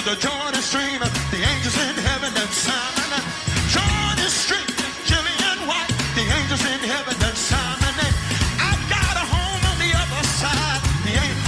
the Jordan stream. The angels in heaven done Simon. Jordan stream, Jimmy and White. The angels in heaven done Simon. I've got a home on the other side. The angels.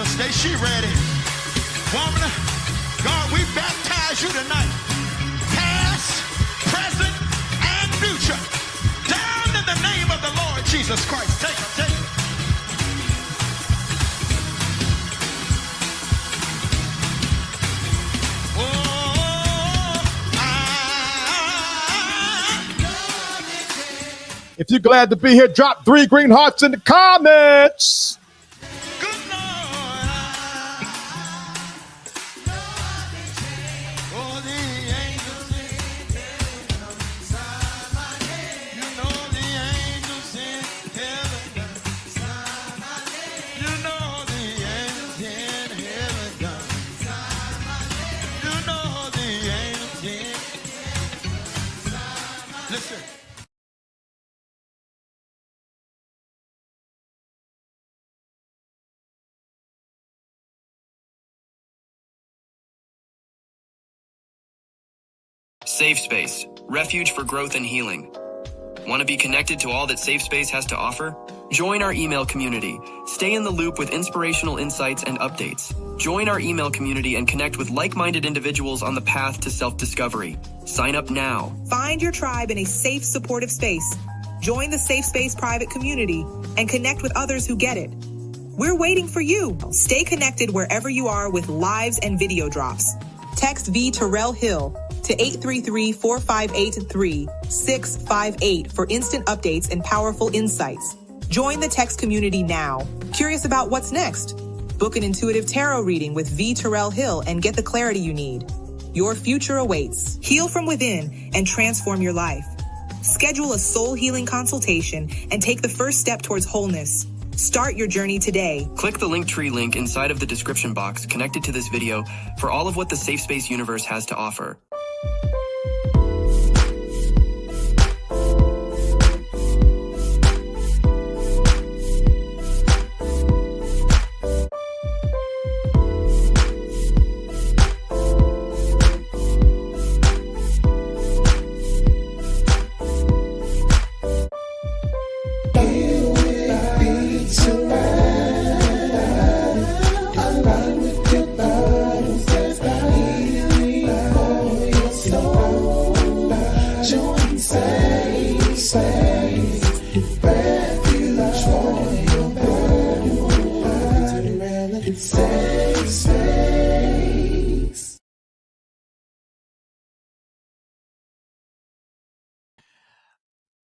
Stay she ready. Woman, God, we baptize you tonight. Past, present, and future. Down in the name of the Lord Jesus Christ. Take it, take it. If you're glad to be here, drop 3 green hearts in the comments. SafeSpace, refuge for growth and healing. Want to be connected to all that SafeSpace has to offer? Join our email community. Stay in the loop with inspirational insights and updates. Join our email community and connect with like-minded individuals on the path to self-discovery. Sign up now. Find your tribe in a safe, supportive space. Join the SafeSpace private community and connect with others who get it. We're waiting for you. Stay connected wherever you are with lives and video drops. Text VTerrillHill to 833-458-3658 for instant updates and powerful insights. Join the text community now. Curious about what's next? Book an intuitive tarot reading with VTerrillHill and get the clarity you need. Your future awaits. Heal from within and transform your life. Schedule a soul healing consultation and take the first step towards wholeness. Start your journey today. Click the Linktree link inside of the description box connected to this video for all of what the SafeSpace universe has to offer.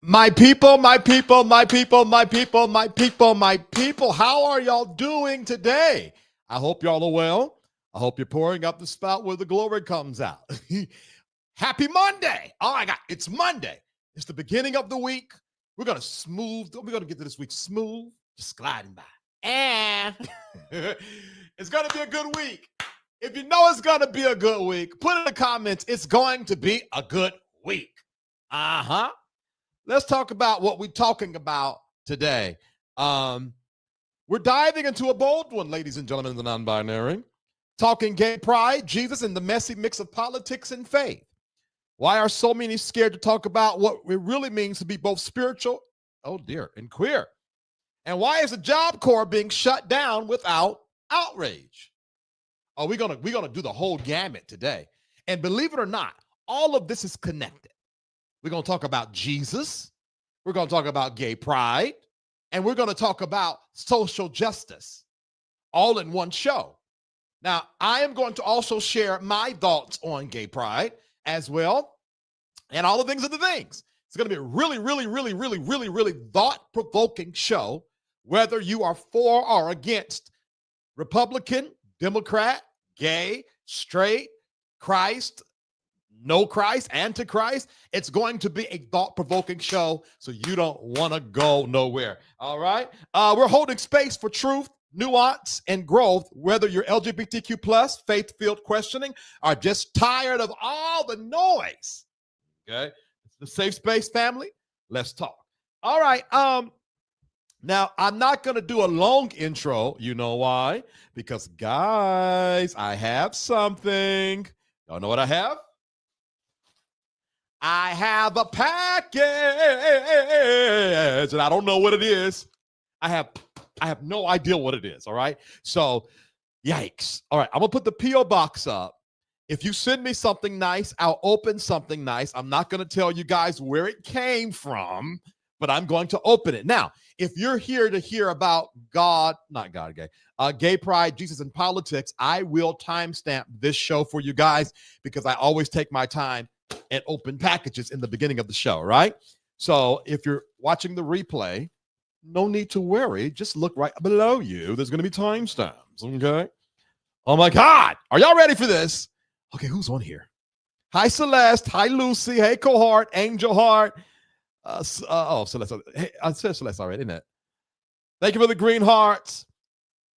My people, my people, my people, my people, my people, my people, how are y'all doing today? I hope y'all are well. I hope you're pouring up the spout where the glory comes out. Happy Monday. Oh my God, it's Monday. It's the beginning of the week. We're going to get to this week smooth, just gliding by. And it's going to be a good week. If you know it's going to be a good week, put in the comments, it's going to be a good week. Uh-huh. Let's talk about what we're talking about today. We're diving into a bold one, ladies and gentlemen, in the non-binary. Talking gay pride, Jesus, and the messy mix of politics and faith. Why are so many scared to talk about what it really means to be both spiritual, oh dear, and queer? And why is the Job Corps being shut down without outrage? Oh, we're gonna do the whole gamut today. And believe it or not, all of this is connected. We're going to talk about Jesus. We're going to talk about gay pride. And we're going to talk about social justice all in one show. Now, I am going to also share my thoughts on gay pride as well, and all the things and the things. It's going to be a really, really, really, really, really, really thought-provoking show, whether you are for or against Republican, Democrat, gay, straight, Christ, no Christ, antichrist. It's going to be a thought-provoking show, so you don't want to go nowhere. All right? We're holding space for truth, nuance, and growth, whether you're LGBTQ plus, faith-filled questioning, or just tired of all the noise. Okay? It's the Safe Space family. Let's talk. All right. Now, I'm not going to do a long intro. You know why? Because, guys, I have something. Y'all know what I have? I have a package, and I don't know what it is. I have no idea what it is, all right? So, yikes. All right, I'm going to put the P.O. box up. If you send me something nice, I'll open something nice. I'm not going to tell you guys where it came from, but I'm going to open it. Now, if you're here to hear about gay pride, Jesus, and politics, I will timestamp this show for you guys because I always take my time and open packages in the beginning of the show, right? So if you're watching the replay, no need to worry. Just look right below you. There's going to be timestamps, okay? Oh, my God. Are y'all ready for this? Okay, who's on here? Hi, Celeste. Hi, Lucy. Hey, Cohort. Angel Heart. Celeste. Hey, I said Celeste already, isn't it? Thank you for the green hearts.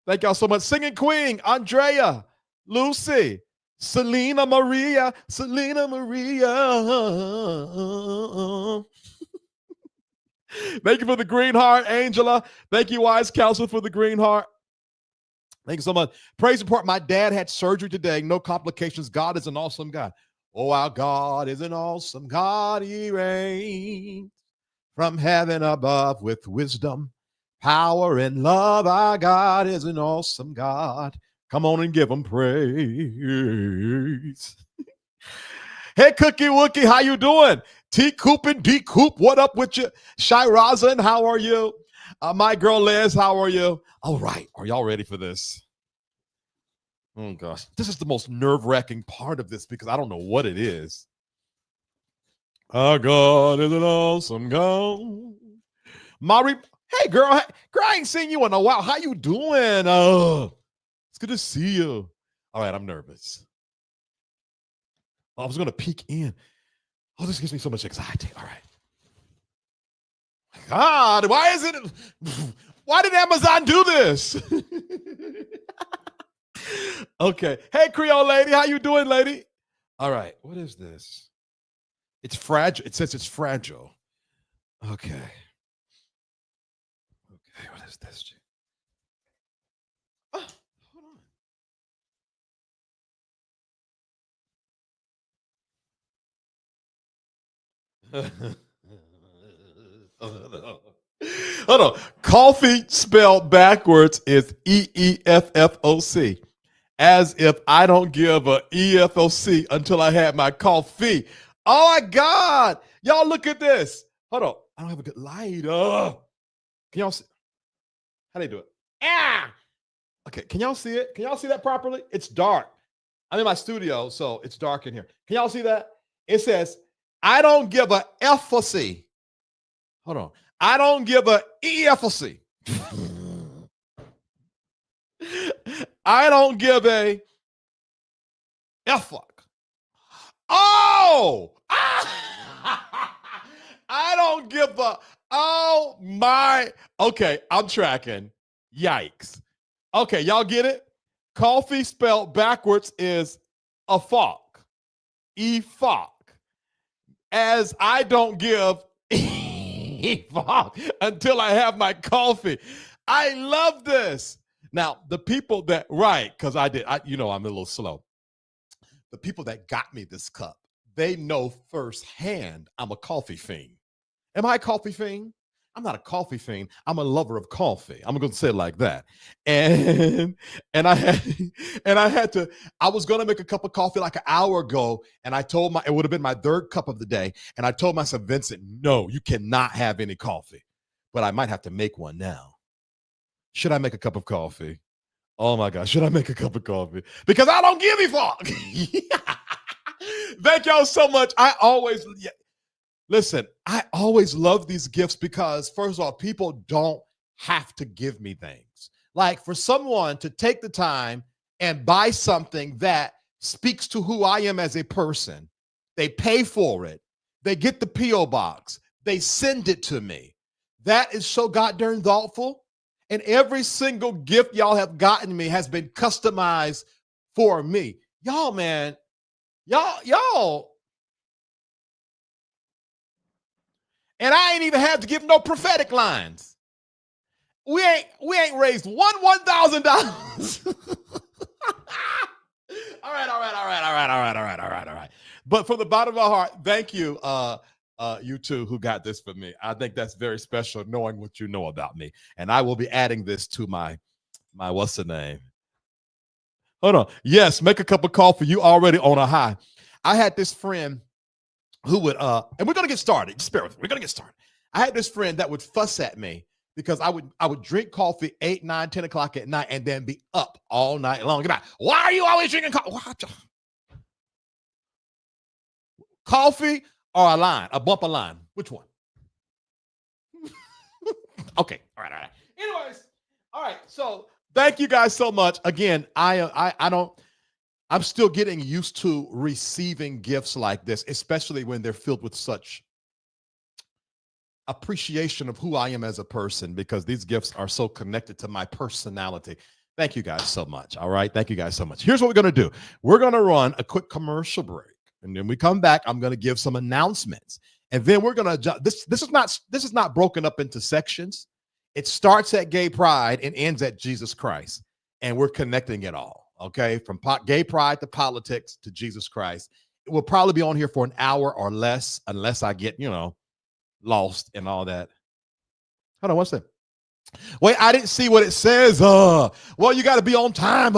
Thank y'all so much. Singing Queen, Andrea, Lucy, Selena Maria. Thank you for the green heart, Angela. Thank you, Wise Counselor, for the green heart. Thank you so much. Praise report. My dad had surgery today. No complications. God is an awesome God. Oh, our God is an awesome God. He reigns from heaven above with wisdom, power, and love. Our God is an awesome God. Come on and give him praise. Hey, Cookie Wookie, how you doing? T Coop and D Coop, what up with you? Shy Rosin, how are you? My girl Liz, how are you? All right, are y'all ready for this? Oh, gosh. This is the most nerve-wracking part of this because I don't know what it is. Our God is an awesome God. Hey, girl. Girl, I ain't seen you in a while. How you doing? It's good to see you. All right, I'm nervous. I was going to peek in. Oh, this gives me so much anxiety. All right. God, why did Amazon do this? Okay. Hey, Creole lady. How you doing, lady? All right. What is this? It's fragile. It says it's fragile. Okay. Okay. What is this? Oh, hold on. Hold on. Coffee spelled backwards is EEFFOC. As if I don't give a EFOC until I have my coffee. Oh my God. Y'all look at this. Hold on. I don't have a good light. Can y'all see? How do they do it? Ah! Okay. Can y'all see it? Can y'all see that properly? It's dark. I'm in my studio, so it's dark in here. Can y'all see that? It says, I don't give a FOC. Hold on. I don't give a EFOC. I don't give a fuck. Oh! I don't give a, oh my. Okay, I'm tracking. Yikes. Okay, y'all get it? Coffee spelled backwards is a fuck. E-fuck. As I don't give fuck until I have my coffee. I love this. Now, the people that, right, because I'm a little slow. The people that got me this cup, they know firsthand I'm a coffee fiend. Am I a coffee fiend? I'm not a coffee fiend. I'm a lover of coffee. I'm going to say it like that. And I was going to make a cup of coffee like an hour ago. And it would have been my third cup of the day. And I told myself, Vincent, no, you cannot have any coffee. But I might have to make one now. Should I make a cup of coffee? Oh my gosh, should I make a cup of coffee? Because I don't give a fuck. Thank y'all so much. Listen, I always love these gifts because, first of all, people don't have to give me things. Like for someone to take the time and buy something that speaks to who I am as a person, they pay for it, they get the P.O. box, they send it to me. That is so goddamn thoughtful. And every single gift y'all have gotten me has been customized for me. Y'all, man, y'all. And I ain't even had to give no prophetic lines. We ain't raised $1,000. All right. But from the bottom of my heart, thank you, you two who got this for me. I think that's very special, knowing what you know about me. And I will be adding this to my what's the name? Hold on. Yes, make a cup of coffee. You already on a high. I had this friend who would, and we're gonna get started. Just bear with me. We're gonna get started. I had this friend that would fuss at me because I would drink coffee 8, 9, 10 o'clock at night and then be up all night long. Why are you always drinking coffee? Coffee or a bumper line? Which one? Okay. All right. Anyways, all right. So thank you guys so much. Again, I'm still getting used to receiving gifts like this, especially when they're filled with such appreciation of who I am as a person, because these gifts are so connected to my personality. Thank you guys so much. All right. Thank you guys so much. Here's what we're going to do. We're going to run a quick commercial break. And then we come back, I'm going to give some announcements. And then we're going to, this is not broken up into sections. It starts at gay pride and ends at Jesus Christ. And we're connecting it all. Okay. From gay pride to politics to Jesus Christ. It will probably be on here for an hour or less, unless I get, lost and all that. Hold on, what's that? Wait, I didn't see what it says. Well, you got to be on time.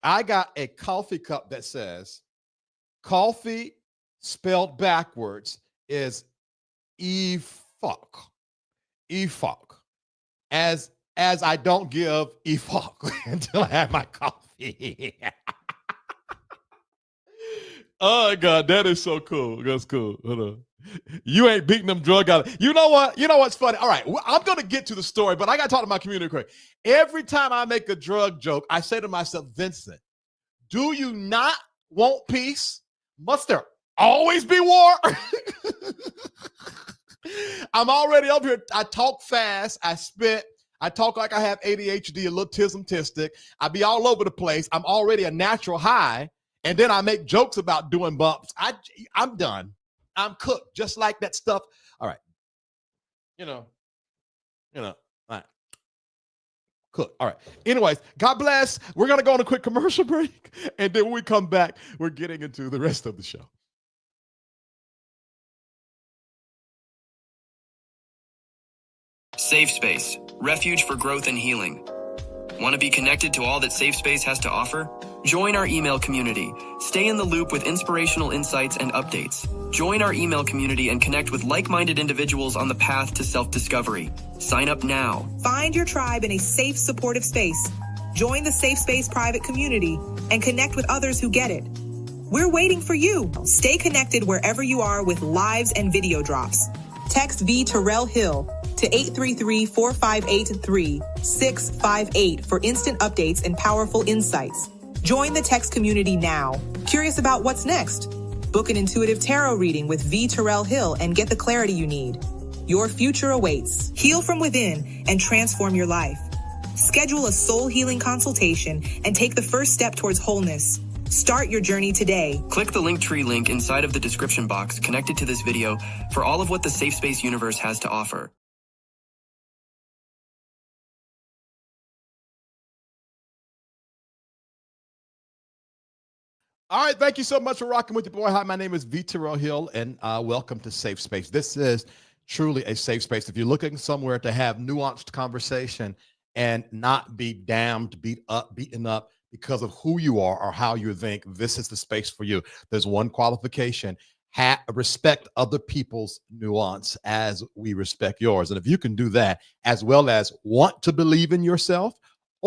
I got a coffee cup that says coffee spelled backwards is e-fuck. E-fuck. As I don't give e-fuck until I have my coffee. Oh my God, that is so cool. That's cool. Hold on. You ain't beating them drug out. You know what? You know what's funny? All right, I'm going to get to the story, but I got to talk to my community quick. Every time I make a drug joke, I say to myself, Vincent, do you not want peace? Must there always be war? I'm already up here. I talk fast. I spit. I talk like I have ADHD, a little tism-tistic. I be all over the place. I'm already a natural high. And then I make jokes about doing bumps. I'm done. I'm cooked, just like that stuff. All right. All right. Cook. All right. Anyways, God bless. We're going to go on a quick commercial break. And then when we come back, we're getting into the rest of the show. SafeSpace, refuge for growth and healing. Want to be connected to all that SafeSpace has to offer? Join our email community. Stay in the loop with inspirational insights and updates. Join our email community and connect with like-minded individuals on the path to self-discovery. Sign up now. Find your tribe in a safe, supportive space. Join the SafeSpace private community and connect with others who get it. We're waiting for you. Stay connected wherever you are with lives and video drops. Text VTerrillHill to 833-458-3658 for instant updates and powerful insights. Join the text community now. Curious about what's next? Book an intuitive tarot reading with VTerrillHill and get the clarity you need. Your future awaits. Heal from within and transform your life. Schedule a soul healing consultation and take the first step towards wholeness. Start your journey today. Click the Linktree link inside of the description box connected to this video for all of what the SafeSpace universe has to offer. All right, thank you so much for rocking with your boy. Hi, my name is VTerrillHill, and welcome to Safe Space. This is truly a safe space. If you're looking somewhere to have nuanced conversation and not be damned, beaten up because of who you are or how you think, this is the space for you. There's one qualification: respect other people's nuance as we respect yours. And if you can do that, as well as want to believe in yourself,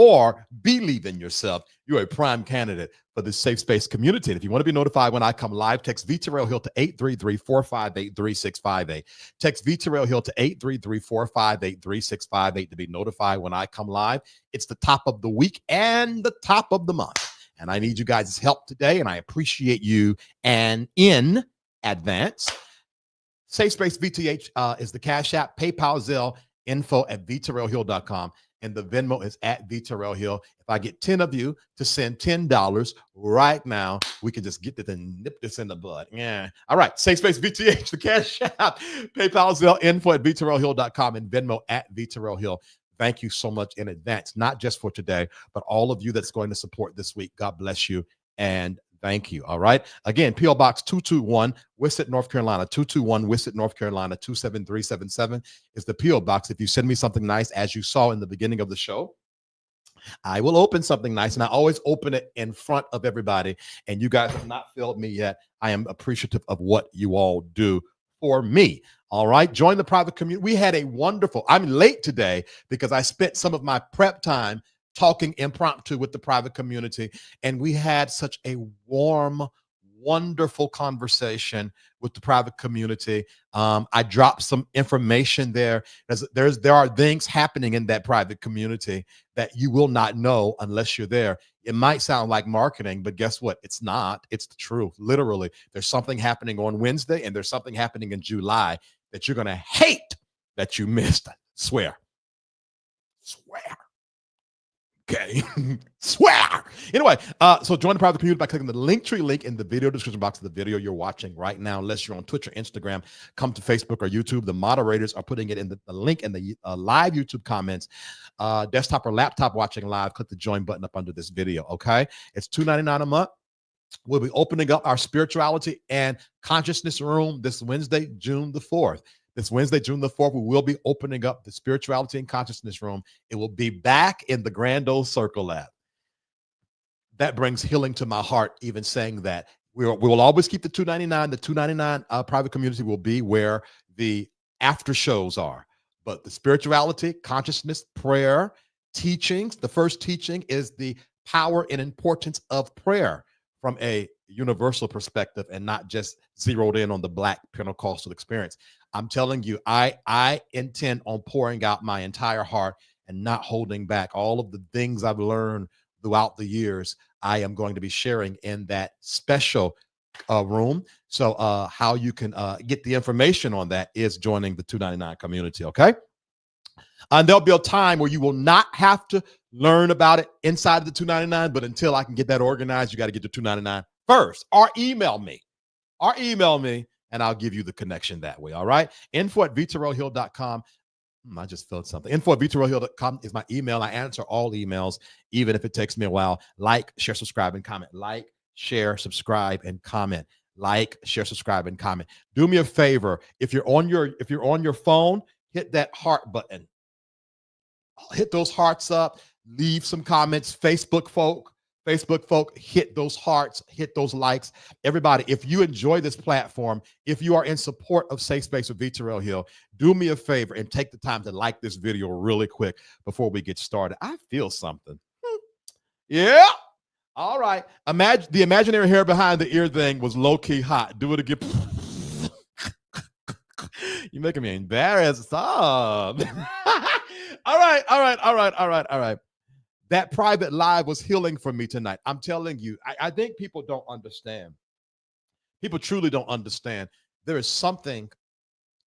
or believe in yourself, you're a prime candidate for the Safe Space community. And if you want to be notified when I come live, text VTerrillHill to 833-458-3658. Text VTerrillHill to 833-458-3658 to be notified when I come live. It's the top of the week and the top of the month. And I need you guys' help today, and I appreciate you and in advance. SafeSpace VTH is the Cash App, PayPal, Zelle, info at VTerrillHill.com. And the Venmo is at VTerrillHill. If I get 10 of you to send $10 right now, we can just get this and nip this in the bud. Yeah. All right. SafeSpace VTH, the Cash App, PayPal, Zelle, info at VTerrillHill.com, and Venmo at VTerrillHill. Thank you so much in advance, not just for today, but all of you that's going to support this week. God bless you and thank you. All right. Again, P.O. Box 221, Wissett, North Carolina, 221, Wissett, North Carolina, 27377 is the P.O. Box. If you send me something nice, as you saw in the beginning of the show, I will open something nice, and I always open it in front of everybody. And you guys have not filled me yet. I am appreciative of what you all do for me. All right. Join the private community. We had a wonderful, I'm late today because I spent some of my prep time talking impromptu with the private community. And we had such a warm, wonderful conversation with the private community. I dropped some information there. There are things happening in that private community that you will not know unless you're there. It might sound like marketing, but guess what? It's not. It's the truth. Literally, there's something happening on Wednesday, and there's something happening in July that you're going to hate that you missed. Swear. Okay. Swear. Anyway, so join the private community by clicking the Linktree link in the video description box of the video you're watching right now. Unless you're on Twitch or Instagram, come to Facebook or YouTube. The moderators are putting it in the link in the live YouTube comments. Desktop or laptop watching live, click the join button up under this video, okay? It's $2.99 a month. We'll be opening up our spirituality and consciousness room this Wednesday, June the 4th. This Wednesday, June the 4th, we will be opening up the spirituality and consciousness room. It will be back in the Grand Old Circle Lab. That brings healing to my heart, even saying that. We will always keep the $2.99. The $2.99 private community will be where the after shows are. But the spirituality, consciousness, prayer, teachings, the first teaching is the power and importance of prayer from a universal perspective and not just zeroed in on the Black Pentecostal experience. I'm telling you, I intend on pouring out my entire heart and not holding back. All of the things I've learned throughout the years, I am going to be sharing in that special room. So how you can get the information on that is joining the $2.99 community, okay? And there'll be a time where you will not have to learn about it inside of the $2.99, but until I can get that organized, you got to get to $2.99 first, or email me, and I'll give you the connection that way, all right? Info at VTerrillHill.com. I just felt something. Info at VTerrillHill.com is my email. I answer all emails, even if it takes me a while. Like, share, subscribe, and comment. Like, share, subscribe, and comment. Like, share, subscribe, and comment. Do me a favor. If you're on your phone, hit that heart button. Hit those hearts up. Leave some comments. Facebook folk, hit those hearts, hit those likes. Everybody, if you enjoy this platform, if you are in support of Safe Space with VTerrillHill, do me a favor and take the time to like this video really quick before we get started. I feel something. Yeah. All right. Imagine the imaginary hair behind the ear thing was low-key hot. Do it again. You're making me embarrassed. Stop. All right. That private live was healing for me tonight. I'm telling you, I think people don't understand. People truly don't understand. There is something,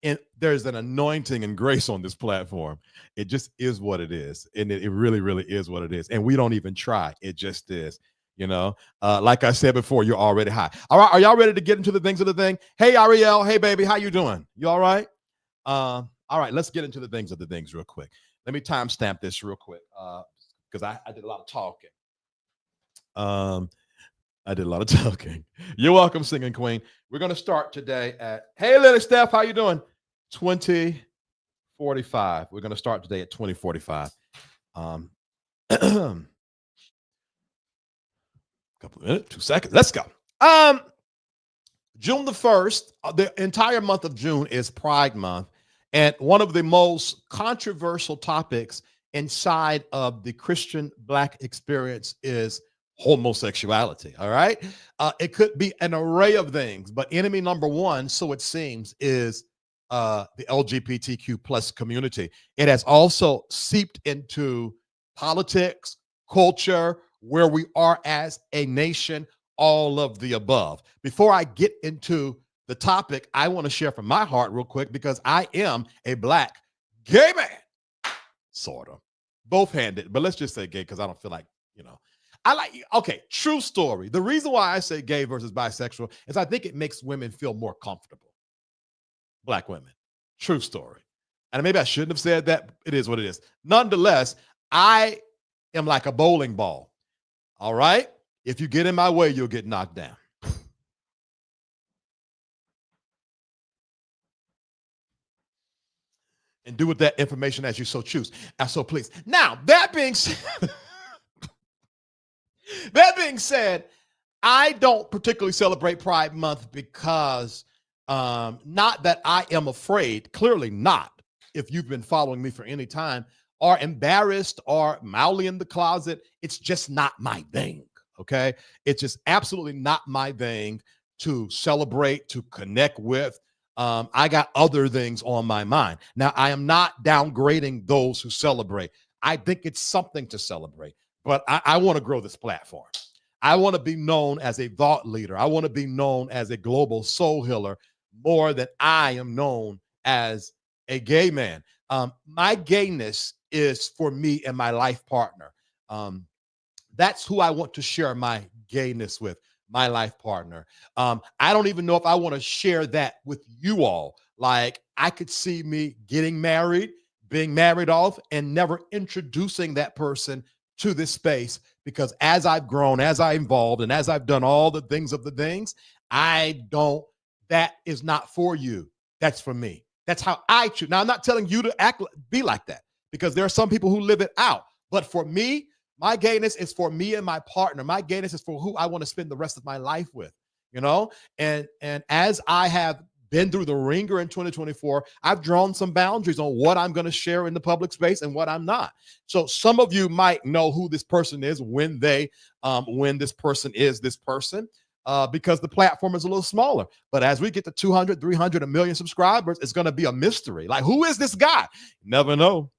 and there's an anointing and grace on this platform. It just is what it is. And it really, really is what it is. And we don't even try. It just is. You know, like I said before, you're already high. All right. Are y'all ready to get into the things of the thing? Hey, Ariel. Hey, baby. How you doing? You all right? All right. Let's get into the things of the things real quick. Let me timestamp this real quick. Because I did a lot of talking. I did a lot of talking. You're welcome, singing queen. We're going to start today at, hey, Lily Steph, how you doing? 20:45. We're going to start today at 20:45. Couple of minutes, 2 seconds. Let's go. June the 1st, the entire month of June is Pride Month. And one of the most controversial topics inside of the Christian Black experience is homosexuality. All right. It could be an array of things, but enemy number one, so it seems, is the LGBTQ plus community. It has also seeped into politics, culture, where we are as a nation, all of the above. Before I get into the topic, I want to share from my heart real quick, because I am a Black gay man, sort of, both-handed, but let's just say gay because I don't feel like, okay, true story. The reason why I say gay versus bisexual is I think it makes women feel more comfortable. Black women. True story. And maybe I shouldn't have said that. It is what it is. Nonetheless, I am like a bowling ball. All right? If you get in my way, you'll get knocked down. And do with that information as you so choose. So please. Now, that being said, I don't particularly celebrate Pride Month because not that I am afraid, clearly not, if you've been following me for any time, or embarrassed or mildly in the closet. It's just not my thing, okay? It's just absolutely not my thing to celebrate, to connect with. I got other things on my mind. Now, I am not downgrading those who celebrate. I think it's something to celebrate, but I want to grow this platform. I want to be known as a thought leader. I want to be known as a global soul healer more than I am known as a gay man. My gayness is for me and my life partner. That's who I want to share my gayness with, my life partner. I don't even know if I want to share that with you all. Like, I could see me getting married, being married off, and never introducing that person to this space, because as I've grown, as I evolved, and as I've done all the things of the things, that is not for you. That's for me. That's how I choose. Now, I'm not telling you to be like that, because there are some people who live it out. But for me, my gayness is for me and my partner. My gayness is for who I want to spend the rest of my life with, And as I have been through the ringer in 2024, I've drawn some boundaries on what I'm going to share in the public space and what I'm not. So some of you might know who this person is when this person is this person, because the platform is a little smaller. But as we get to 200, 300, 1 million subscribers, it's going to be a mystery. Like, who is this guy? Never know.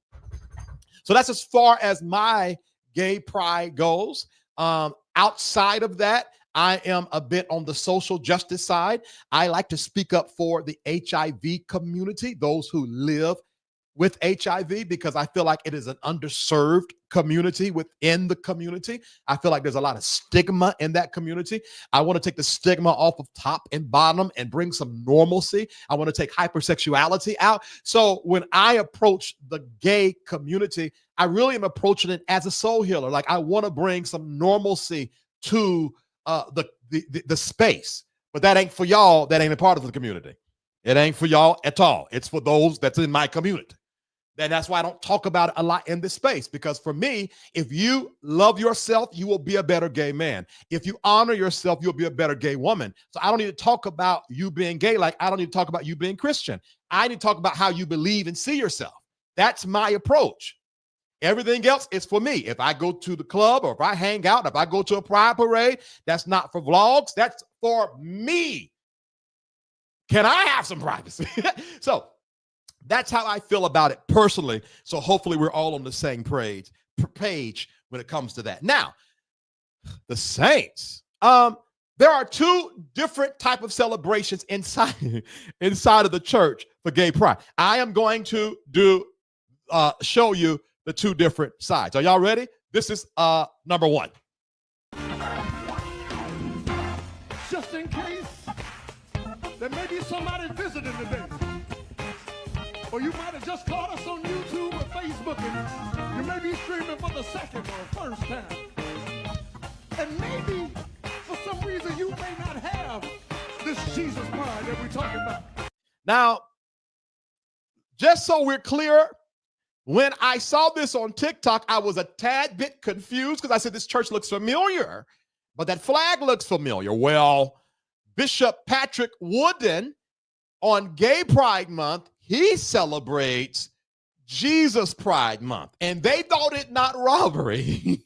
So that's as far as my gay pride goes. Outside of that, I am a bit on the social justice side. I like to speak up for the HIV community, those who live with HIV, because I feel like it is an underserved community within the community. I feel like there's a lot of stigma in that community. I want to take the stigma off of top and bottom and bring some normalcy. I want to take hypersexuality out. So when I approach the gay community, I really am approaching it as a soul healer. Like, I want to bring some normalcy to the space. But that ain't for y'all. That ain't a part of the community. It ain't for y'all at all. It's for those that's in my community. And that's why I don't talk about it a lot in this space, because for me, if you love yourself, you will be a better gay man. If you honor yourself, you'll be a better gay woman. So I don't need to talk about you being gay like I don't need to talk about you being Christian. I need to talk about how you believe and see yourself. That's my approach. Everything else is for me. If I go to the club, or if I hang out, if I go to a pride parade, that's not for vlogs. That's for me. Can I have some privacy? So that's how I feel about it personally. So hopefully we're all on the same page when it comes to that. Now, the Saints. There are two different type of celebrations inside of the church for gay pride. I am going to show you the two different sides. Are y'all ready? This is number one. Just in case there may be somebody visiting today, or you might have just caught us on YouTube or Facebook, and you may be streaming for the second or first time, and maybe for some reason you may not have this Jesus pride that we're talking about. Now, just so we're clear, when I saw this on TikTok, I was a tad bit confused, because I said, this church looks familiar, but that flag looks familiar. Well, Bishop Patrick Wooden, on Gay Pride Month, he celebrates Jesus Pride Month, and they thought it not robbery.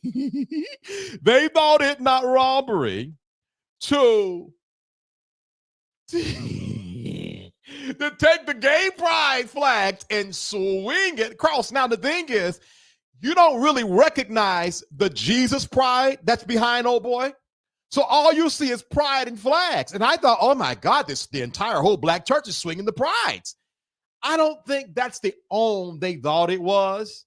They thought it not robbery to take the gay pride flags and swing it across. Now, the thing is, you don't really recognize the Jesus pride that's behind old boy. So all you see is pride and flags. And I thought, oh my God, the entire whole black church is swinging the prides. I don't think that's the own they thought it was,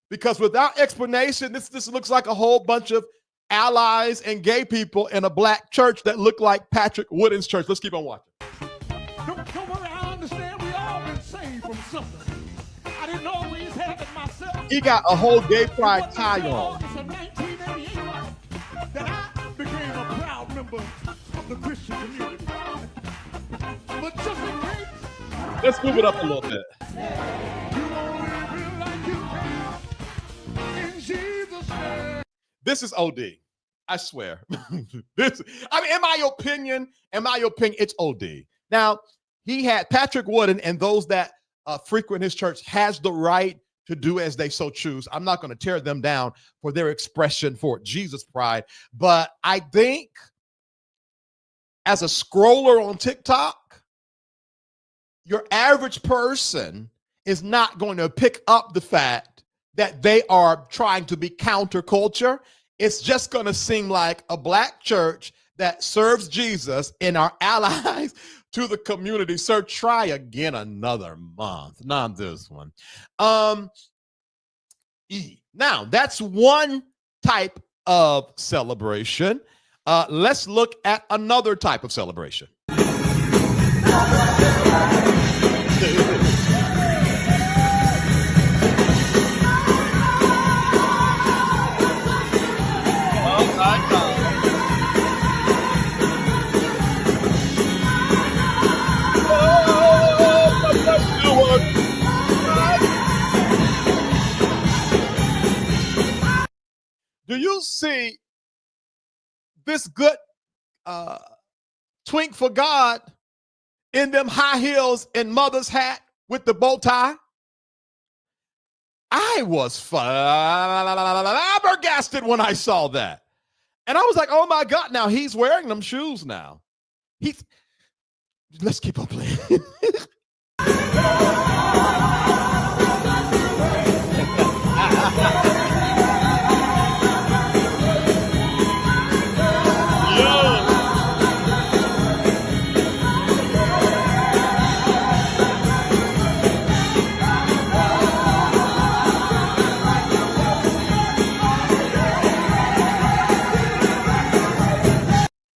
because without explanation, this looks like a whole bunch of allies and gay people in a black church that look like Patrick Wooden's church. Let's keep on watching. Don't worry, I understand we all been saved from something. I didn't always have it myself. He got a whole gay pride tie on. It was in 1988 that I became a proud member of the Christian community. But just in case, Let's move it up a little bit. you only feel like you can in Jesus' name. This is OD. I swear. In my opinion, it's OD. Now, he had Patrick Wooden, and those that frequent his church has the right to do as they so choose. I'm not going to tear them down for their expression for Jesus pride, but I think as a scroller on TikTok, your average person is not going to pick up the fact that they are trying to be counterculture. It's just going to seem like a black church that serves Jesus and our allies to the community. Sir, try again another month. Not this one. Now, that's one type of celebration. Let's look at another type of celebration. Do you see this good twink for God in them high heels and mother's hat with the bow tie? I was flabbergasted when I saw that. And I was like, oh my God, now he's wearing them shoes now. Let's keep on playing.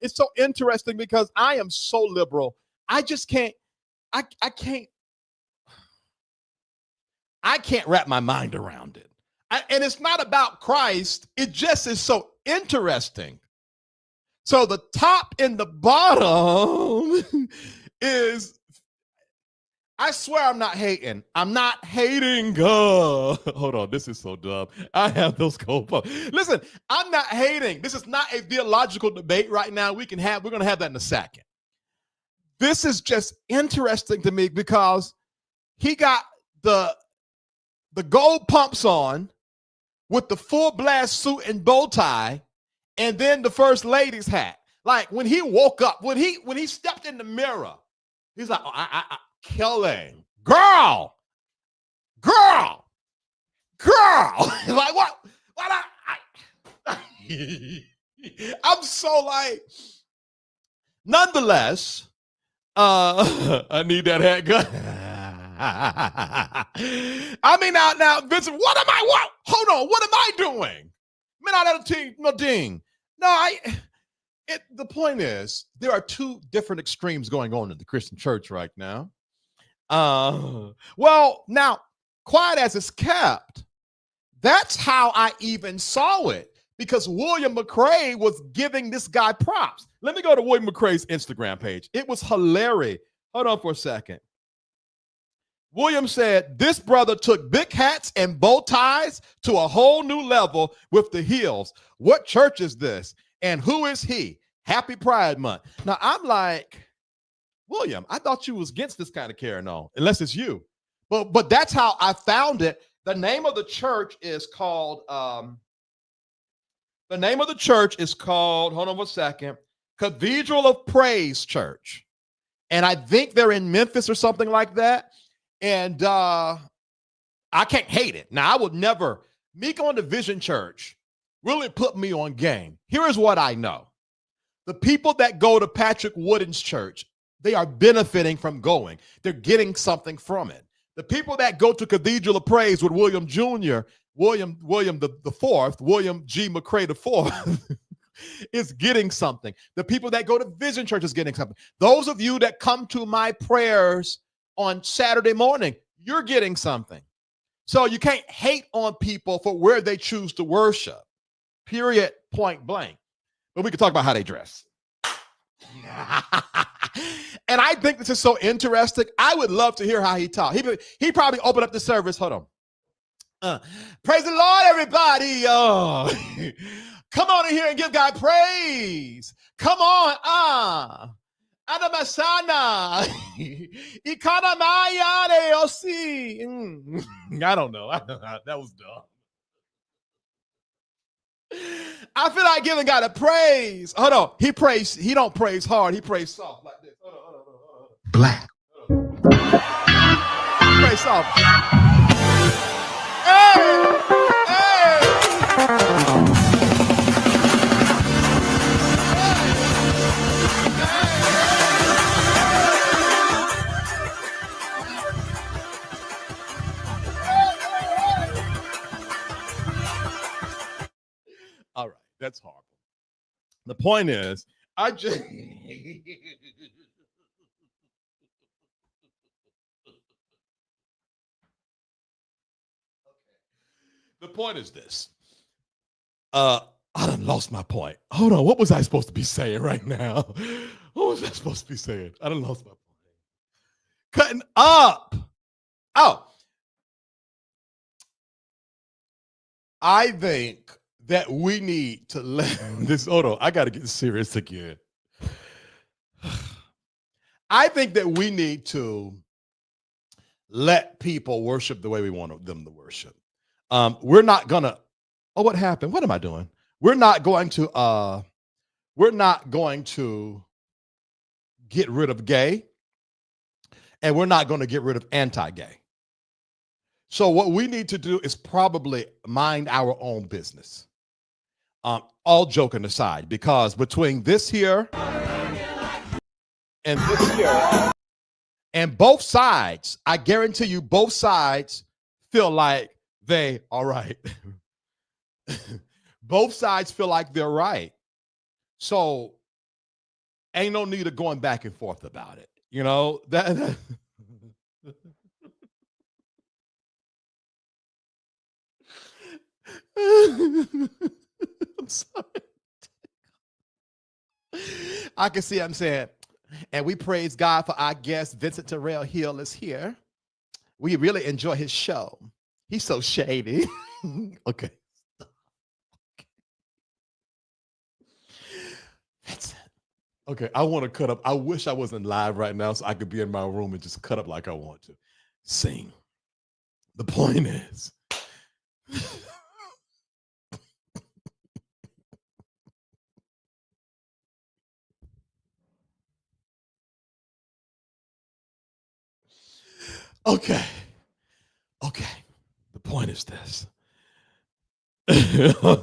It's so interesting because I am so liberal. I just can't, I can't wrap my mind around it. And it's not about Christ. It just is so interesting. So the top and the bottom is, I swear I'm not hating. I'm not hating. Hold on. This is so dumb. I have those cold pumps. Listen, I'm not hating. This is not a theological debate right now. We're going to have that in a second. This is just interesting to me because he got the gold pumps on with the full blast suit and bow tie, and then the first lady's hat. Like when he woke up, when he stepped in the mirror, he's like, oh, Kelly, girl. Like what? I'm so like, nonetheless, I need that hat gun. I mean, now, Vincent, what? Hold on, what am I doing? Man, out of the team, no ding. No, the point is, there are two different extremes going on in the Christian church right now. Well, now, quiet as it's kept, that's how I even saw it, because William McRae was giving this guy props. Let me go to William McRae's Instagram page. It was hilarious. Hold on for a second. William said, this brother took big hats and bow ties to a whole new level with the heels. What church is this? And who is he? Happy Pride Month. Now, I'm like, William, I thought you was against this kind of carrying on, unless it's you. but that's how I found it. The name of the church is called hold on one second, Cathedral of Praise Church. And I think they're in Memphis or something like that. And I can't hate it. Now, I would never, me going to Vision Church really put me on game. Here is what I know. The people that go to Patrick Wooden's church, they are benefiting from going. They're getting something from it. The people that go to Cathedral of Praise with William Jr., William the Fourth, William G. McCrae the Fourth, is getting something. The people that go to Vision Church is getting something. Those of you that come to my prayers on Saturday morning, you're getting something. So you can't hate on people for where they choose to worship. Period, point blank. But we can talk about how they dress. And I think this is so interesting. I would love to hear how he talked. He probably opened up the service. Hold on. Praise the Lord, everybody. Come on in here and give God praise. Come on. Adamasana. Ikanamaya deosi. I don't know. That was dumb. I feel like giving God a praise. Hold on. He don't praise hard. He praise soft like this. Hold on. Black. He praise soft. Hey! All right, that's horrible. The point is, I just the point is this. I done lost my point. Hold on, what was I supposed to be saying right now? What was I supposed to be saying? I done lost my point. Cutting up. Oh, I think that we need to let this. Hold on, I got to get serious again. I think that we need to let people worship the way we want them to worship. We're not gonna. Oh, what happened? What am I doing? We're not going to get rid of gay, and we're not going to get rid of anti-gay. So what we need to do is probably mind our own business. All joking aside, because between this here and this here, and both sides, I guarantee you, both sides feel like they are right. Both sides feel like they're right. So ain't no need of going back and forth about it. You know, that I'm sorry. I can see I'm saying, and we praise God for our guest, VTerrillHill is here. We really enjoy his show. He's so shady. Okay. That's it. Okay, I want to cut up. I wish I wasn't live right now so I could be in my room and just cut up like I want to. Sing. The point is, okay. The point is this.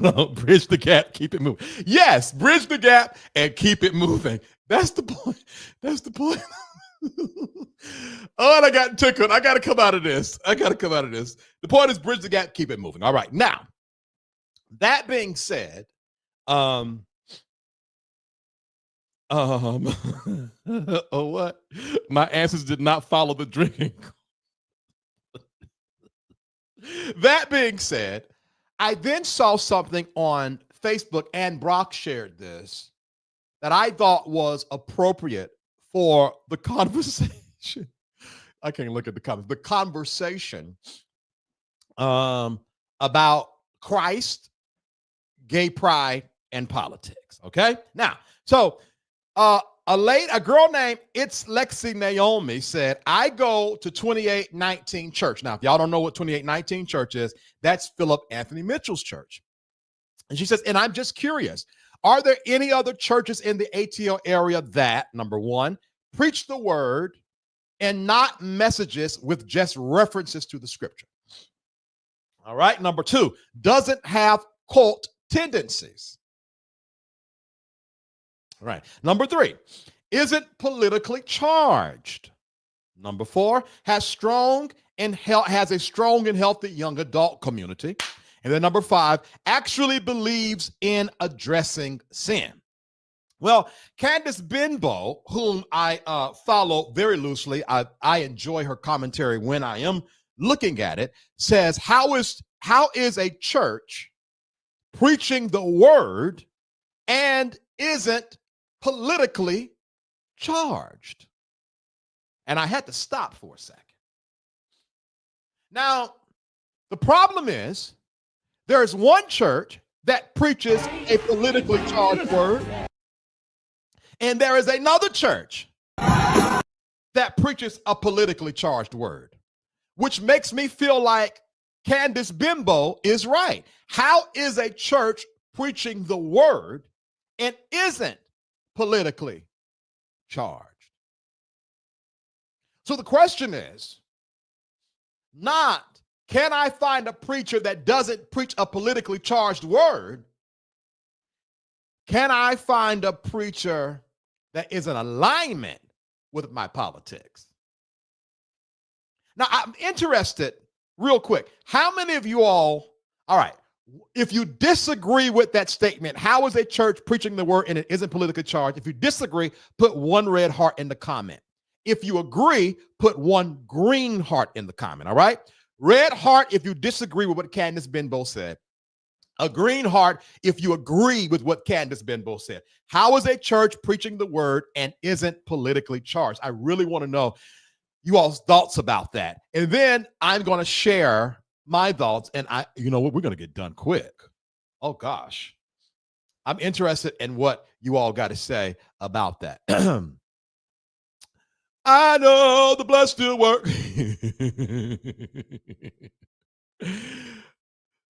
No, bridge the gap, keep it moving. Yes, bridge the gap and keep it moving. That's the point. Oh, and I got tickled. I got to come out of this. The point is bridge the gap, keep it moving. All right. Now, that being said, oh, what? My answers did not follow the drinking. That being said, I then saw something on Facebook, and Brock shared this, that I thought was appropriate for the conversation. I can't look at the comments. The conversation about Christ, gay pride, and politics. Okay? Now, so A girl named It's Lexi Naomi said, I go to 2819 church. Now, if y'all don't know what 2819 church is, that's Philip Anthony Mitchell's church. And she says, and I'm just curious, are there any other churches in the ATL area that, number one, preach the word and not messages with just references to the scripture? All right. Number two, doesn't have cult tendencies. All right. Number three, isn't politically charged. Number four, has a strong and healthy young adult community. And then number five, actually believes in addressing sin. Well, Candace Benbow, whom I follow very loosely, I enjoy her commentary when I am looking at it, says, how is a church preaching the word and isn't politically charged? And I had to stop for a second. Now, the problem is there's one church that preaches a politically charged word, and there is another church that preaches a politically charged word, which makes me feel like Candace Benbow is right. How is a church preaching the word and isn't politically charged? So the question is not, can I find a preacher that doesn't preach a politically charged word? Can I find a preacher that is in alignment with my politics? Now, I'm interested, real quick, how many of you all right, if you disagree with that statement, how is a church preaching the word and it isn't politically charged? If you disagree, put one red heart in the comment. If you agree, put one green heart in the comment, all right? Red heart if you disagree with what Candace Benbow said. A green heart if you agree with what Candace Benbow said. How is a church preaching the word and isn't politically charged? I really want to know you all's thoughts about that. And then I'm going to share my thoughts, and you know what, we're going to get done quick. Oh gosh. I'm interested in what you all got to say about that. I know the blood still work.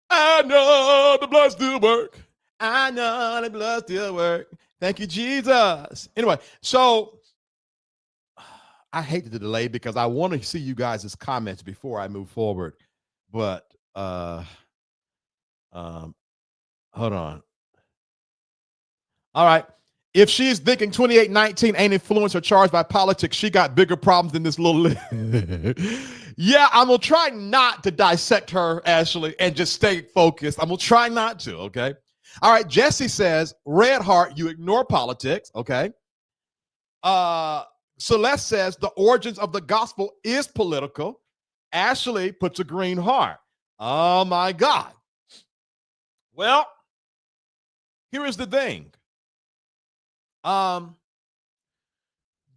I know the blood still work. I know the blood still work. Thank you, Jesus. Anyway, so I hate the delay because I want to see you guys' comments before I move forward. But hold on. All right. If she's thinking 2819 ain't influenced or charged by politics, she got bigger problems than this little. Yeah, I'm going to try not to dissect her, Ashley, and just stay focused. I'm going to try not to, okay? All right, Jesse says, red heart, you ignore politics, okay? Celeste says, the origins of the gospel is political. Ashley puts a green heart. Oh, my God. Well, here is the thing.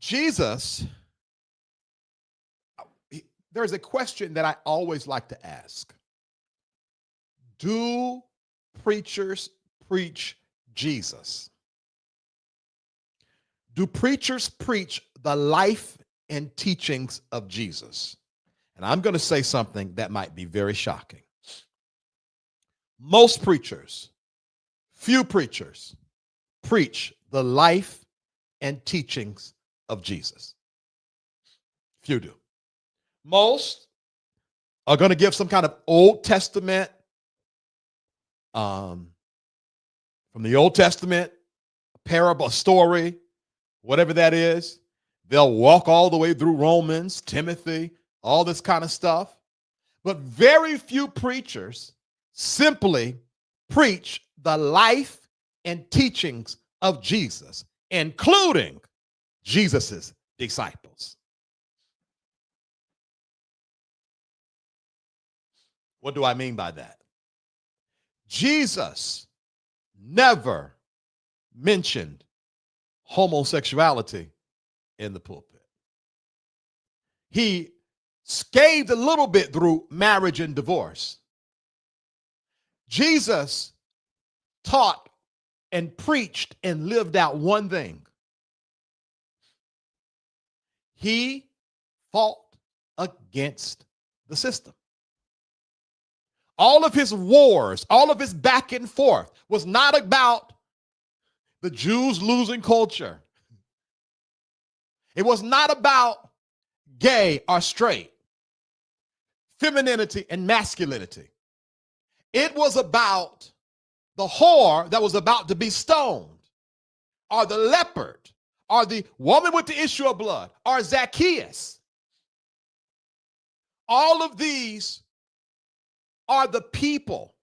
Jesus, there's a question that I always like to ask. Do preachers preach Jesus? Do preachers preach the life and teachings of Jesus? And I'm going to say something that might be very shocking. Most preachers, few preachers, preach the life and teachings of Jesus. Few do. Most are going to give some kind of Old Testament, from the Old Testament, a parable, a story, whatever that is. They'll walk all the way through Romans, Timothy, all this kind of stuff. But very few preachers simply preach the life and teachings of Jesus, including Jesus's disciples. What do I mean by that? Jesus never mentioned homosexuality in the pulpit. He scathed a little bit through marriage and divorce. Jesus taught and preached and lived out one thing: He fought against the system. All of his wars, all of his back and forth was not about the Jews losing culture. It was not about gay or straight, femininity and masculinity. It was about the whore that was about to be stoned, or the leopard, or the woman with the issue of blood, or Zacchaeus. All of these are the people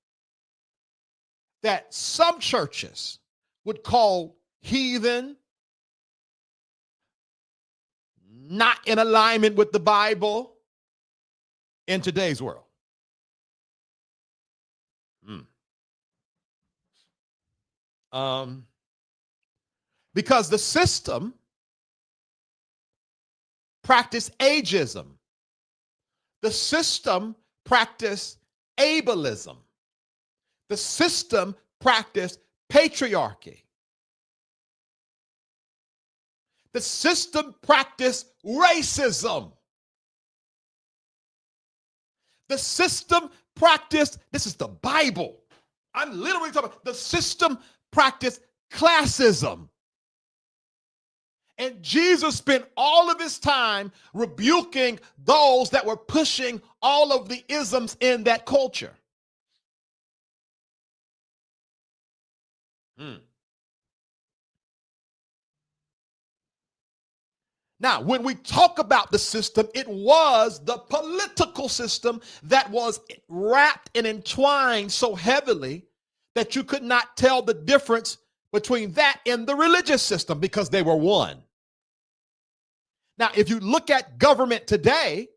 that some churches would call heathen, not in alignment with the Bible in today's world. Because the system practiced ageism. The system practiced ableism. The system practiced patriarchy. The system practiced racism. The system practiced, this is the Bible. I'm literally talking about the system practiced classism. And Jesus spent all of his time rebuking those that were pushing all of the isms in that culture. Now, when we talk about the system, it was the political system that was wrapped and entwined so heavily that you could not tell the difference between that and the religious system because they were one. Now, if you look at government today,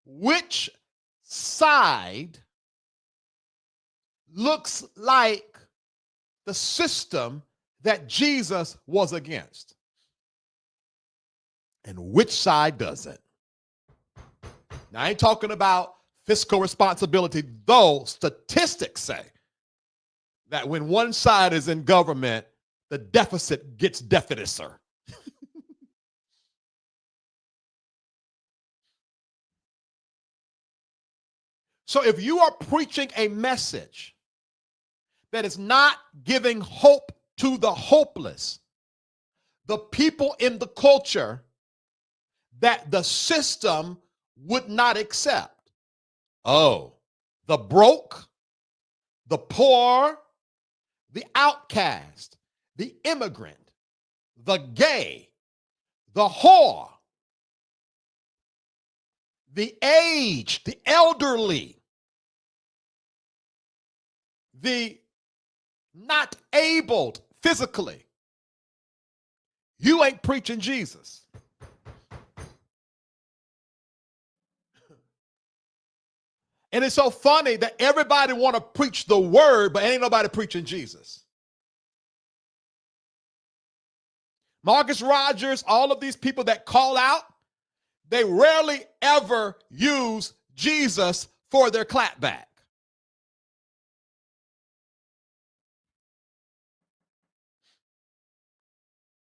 which side looks like the system that Jesus was against? And which side doesn't? Now, I ain't talking about fiscal responsibility, though statistics say that when one side is in government, the deficit gets deficiter. So if you are preaching a message that is not giving hope to the hopeless, the people in the culture that the system would not accept, oh, the broke, the poor, the outcast, the immigrant, the gay, the whore, the aged, the elderly, the not abled physically, you ain't preaching Jesus. And it's so funny that everybody want to preach the word, but ain't nobody preaching Jesus. Marcus Rogers, all of these people that call out, they rarely ever use Jesus for their clapback.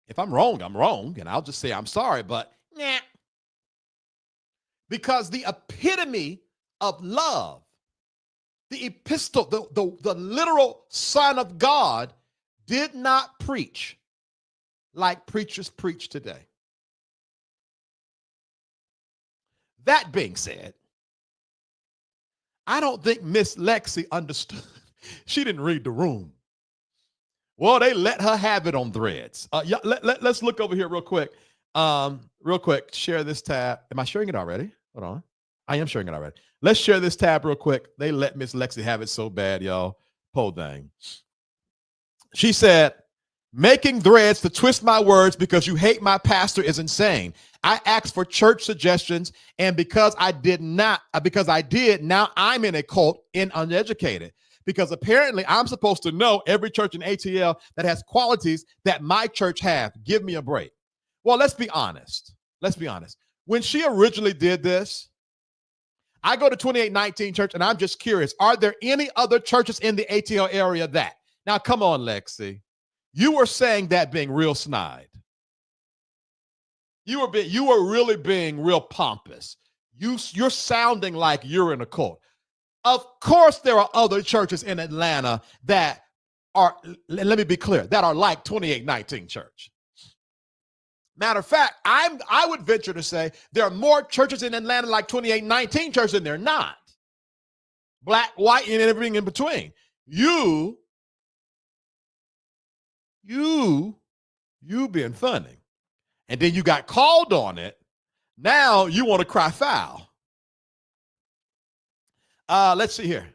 If I'm wrong, I'm wrong, and I'll just say I'm sorry, but nah. Because the epitome of love, the epistle, the literal Son of God, did not preach like preachers preach today. That being said, I don't think Miss Lexi understood. She didn't read the room. Well, they let her have it on Threads. Let's look over here real quick. Real quick, share this tab. Am I sharing it already? Hold on. I am sharing it already. Let's share this tab real quick. They let Miss Lexi have it so bad, y'all. Po dang. She said, making threads to twist my words because you hate my pastor is insane. I asked for church suggestions, and because I did, now I'm in a cult and uneducated. Because apparently I'm supposed to know every church in ATL that has qualities that my church have. Give me a break. Well, let's be honest. When she originally did this, I go to 2819 Church, and I'm just curious, are there any other churches in the ATL area that? Now, come on, Lexi. You were saying that being real snide. You were really being real pompous. You're sounding like you're in a cult. Of course, there are other churches in Atlanta that are, let me be clear, that are like 2819 Church. Matter of fact, I would venture to say there are more churches in Atlanta like 2819 Church than there are not. Black, white, and everything in between. You being funny. And then you got called on it. Now you want to cry foul. Let's see here.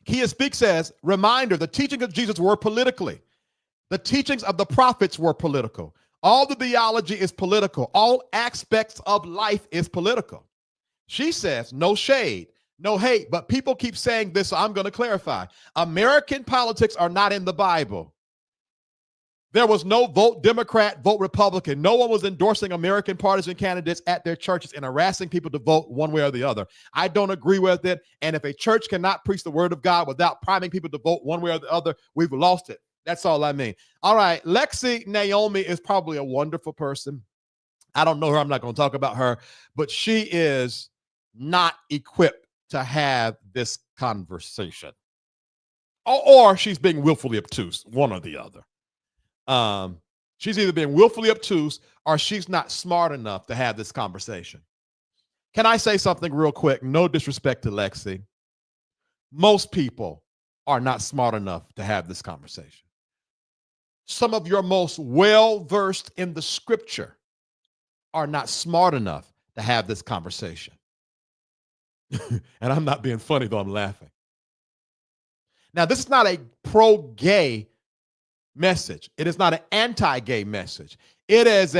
Kia Speak says, reminder, the teachings of Jesus were politically. The teachings of the prophets were political. All the theology is political. All aspects of life is political. She says, no shade, no hate, but people keep saying this, so I'm going to clarify. American politics are not in the Bible. There was no vote Democrat, vote Republican. No one was endorsing American partisan candidates at their churches and harassing people to vote one way or the other. I don't agree with it. And if a church cannot preach the word of God without priming people to vote one way or the other, we've lost it. That's all I mean. All right. Lexi Naomi is probably a wonderful person. I don't know her. I'm not going to talk about her, but she is not equipped to have this conversation. Or she's being willfully obtuse, one or the other. She's either being willfully obtuse or she's not smart enough to have this conversation. Can I say something real quick? No disrespect to Lexi. Most people are not smart enough to have this conversation. Some of your most well-versed in the scripture are not smart enough to have this conversation. And I'm not being funny, though I'm laughing. Now, this is not a pro-gay message. It is not an anti-gay message. It is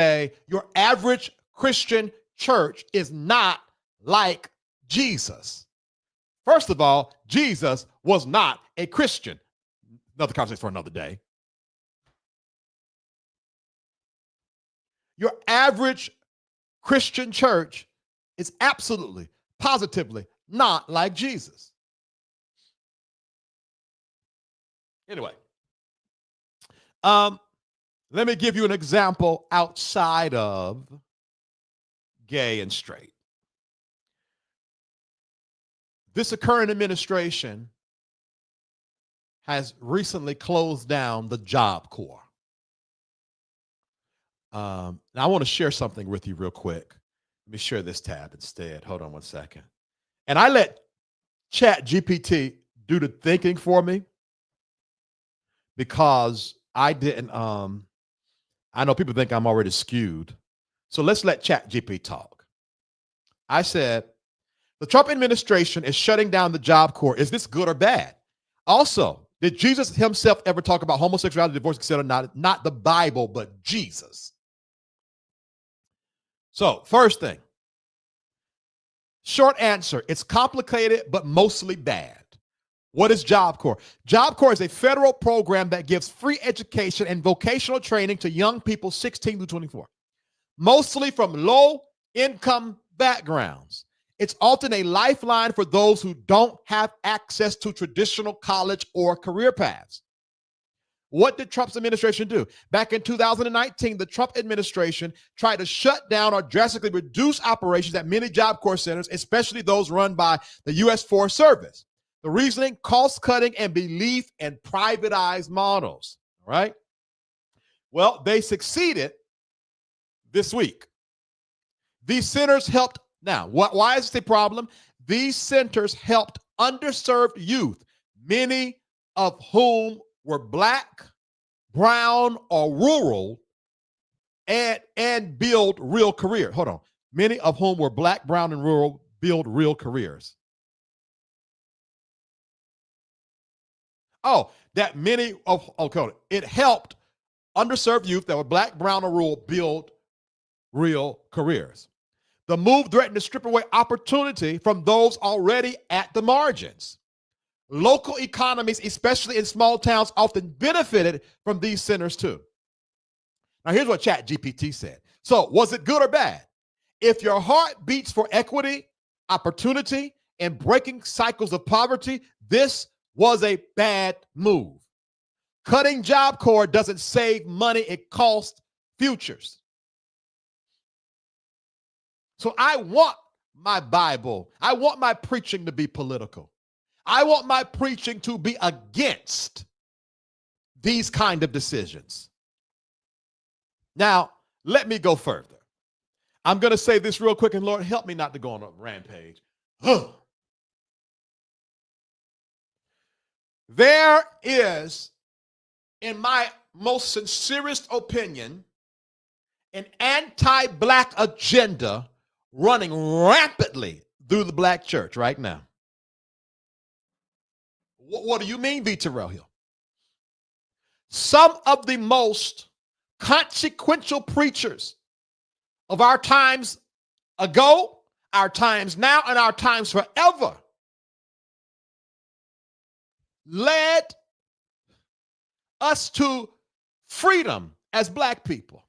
your average Christian church is not like Jesus. First of all, Jesus was not a Christian. Another conversation for another day. Your average Christian church is absolutely, positively not like Jesus. Anyway, let me give you an example outside of gay and straight. This current administration has recently closed down the Job Corps. Now I want to share something with you real quick. Let me share this tab instead. Hold on one second. And I let ChatGPT do the thinking for me because I didn't, I know people think I'm already skewed. So let's let ChatGPT talk. I said, the Trump administration is shutting down the Job Corps. Is this good or bad? Also, did Jesus himself ever talk about homosexuality, divorce, etc.? Not the Bible, but Jesus. So, first thing, short answer, it's complicated, but mostly bad. What is Job Corps? Job Corps is a federal program that gives free education and vocational training to young people 16 to 24, mostly from low-income backgrounds. It's often a lifeline for those who don't have access to traditional college or career paths. What did Trump's administration do? Back in 2019, the Trump administration tried to shut down or drastically reduce operations at many Job Corps centers, especially those run by the U.S. Forest Service. The reasoning, cost-cutting and belief in privatized models, all right? Well, they succeeded this week. These centers helped. Now, why is this a problem? These centers helped underserved youth, many of whom were Black, brown, or rural, and build real careers. Hold on. Many of whom were Black, brown, and rural, build real careers. Oh, that many of, okay, it helped underserved youth that were Black, brown, or rural build real careers. The move threatened to strip away opportunity from those already at the margins. Local economies, especially in small towns, often benefited from these centers too. Now, here's what ChatGPT said. So, was it good or bad? If your heart beats for equity, opportunity, and breaking cycles of poverty, this was a bad move. Cutting Job Corps doesn't save money, it costs futures. So I want my Bible, I want my preaching to be political. I want my preaching to be against these kind of decisions. Now, let me go further. I'm going to say this real quick, and Lord, help me not to go on a rampage. There is, in my most sincerest opinion, an anti-black agenda running rapidly through the black church right now. What do you mean, VTerrillHill? Some of the most consequential preachers of our times ago, our times now, and our times forever led us to freedom as black people.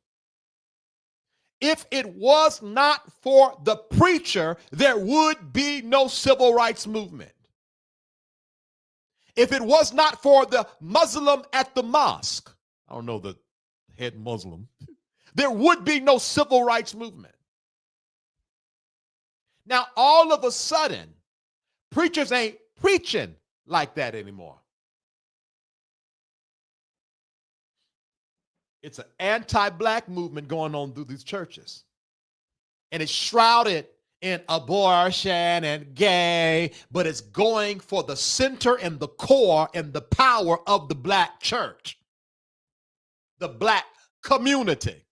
If it was not for the preacher, there would be no civil rights movement. If it was not for the Muslim at the mosque, I don't know the head Muslim, there would be no civil rights movement. Now, all of a sudden, preachers ain't preaching like that anymore. It's an anti-black movement going on through these churches. And it's shrouded in abortion and gay, but it's going for the center and the core and the power of the black church, the black community.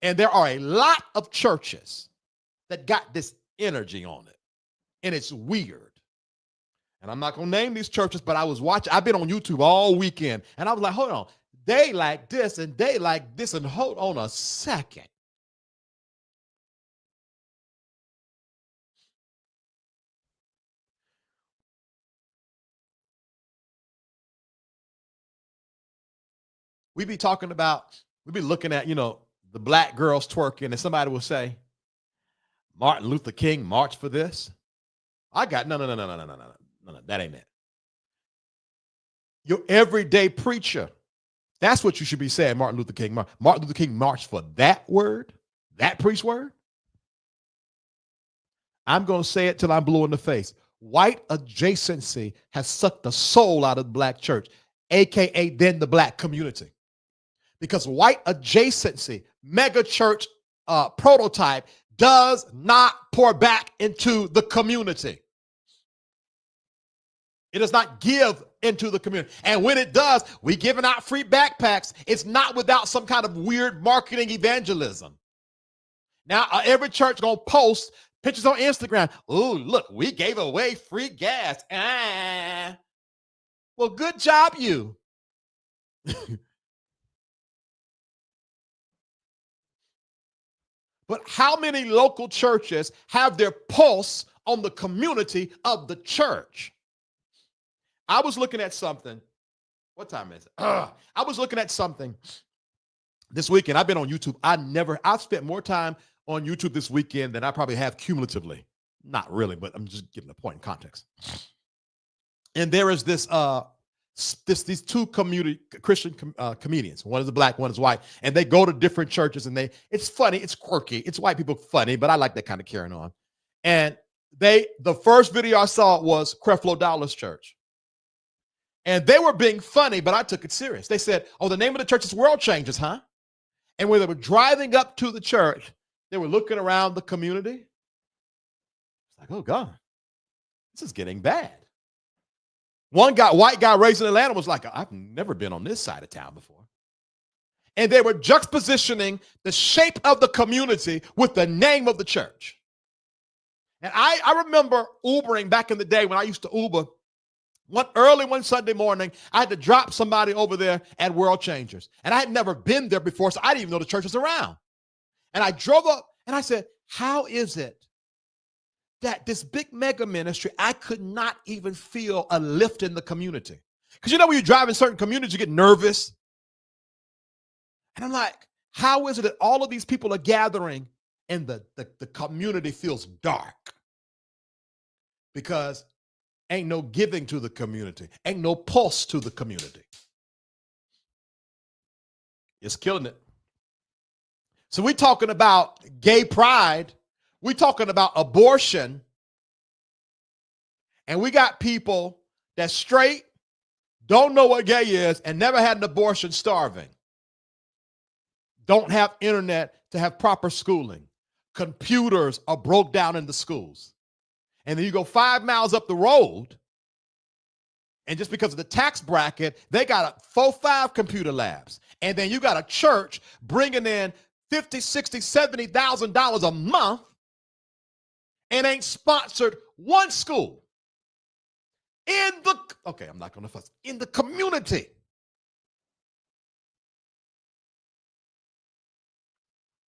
And there are a lot of churches that got this energy on it, and it's weird. And I'm not going to name these churches, but I've been on YouTube all weekend, and I was like, hold on, they like this and they like this, and hold on a second. We be looking at, the black girls twerking, and somebody will say, Martin Luther King marched for this. No, that ain't it. Your everyday preacher, that's what you should be saying, Martin Luther King. Martin Luther King marched for that word, that preach word. I'm going to say it till I'm blue in the face. White adjacency has sucked the soul out of the black church, AKA then the black community. Because white adjacency, mega church prototype does not pour back into the community. It does not give into the community. And when it does, we giving out free backpacks. It's not without some kind of weird marketing evangelism. Now, every church going to post pictures on Instagram. Oh, look, we gave away free gas. Well, good job, you. But how many local churches have their pulse on the community of the church? I was looking at something. What time is it? I was looking at something this weekend. I've been on YouTube. I've spent more time on YouTube this weekend than I probably have cumulatively. Not really, but I'm just giving a point in context. And there is these two Christian comedians. One is a black, one is white, and they go to different churches, and it's funny, it's quirky, it's white people funny, but I like that kind of carrying on. And the first video I saw was Creflo Dollar's church. And they were being funny, but I took it serious. They said, oh, the name of the church is World Changers, huh? And when they were driving up to the church, they were looking around the community. It's like, oh God, this is getting bad. One white guy raised in Atlanta was like, I've never been on this side of town before. And they were juxtapositioning the shape of the community with the name of the church. And I remember Ubering back in the day when I used to Uber. One Sunday morning, I had to drop somebody over there at World Changers. And I had never been there before, so I didn't even know the church was around. And I drove up and I said, how is it that this big mega ministry, I could not even feel a lift in the community? Because when you drive in certain communities, you get nervous. And I'm like, how is it that all of these people are gathering and the community feels dark? Because ain't no giving to the community. Ain't no pulse to the community. It's killing it. So we're talking about gay pride. We're talking about abortion. And we got people that's straight, don't know what gay is, and never had an abortion, starving. Don't have internet to have proper schooling. Computers are broke down in the schools. And then you go 5 miles up the road, and just because of the tax bracket, they got 4-5 computer labs. And then you got a church bringing in $50,000, $60,000, $70,000 a month and ain't sponsored one school in the, okay, I'm not going to fuss, in the community.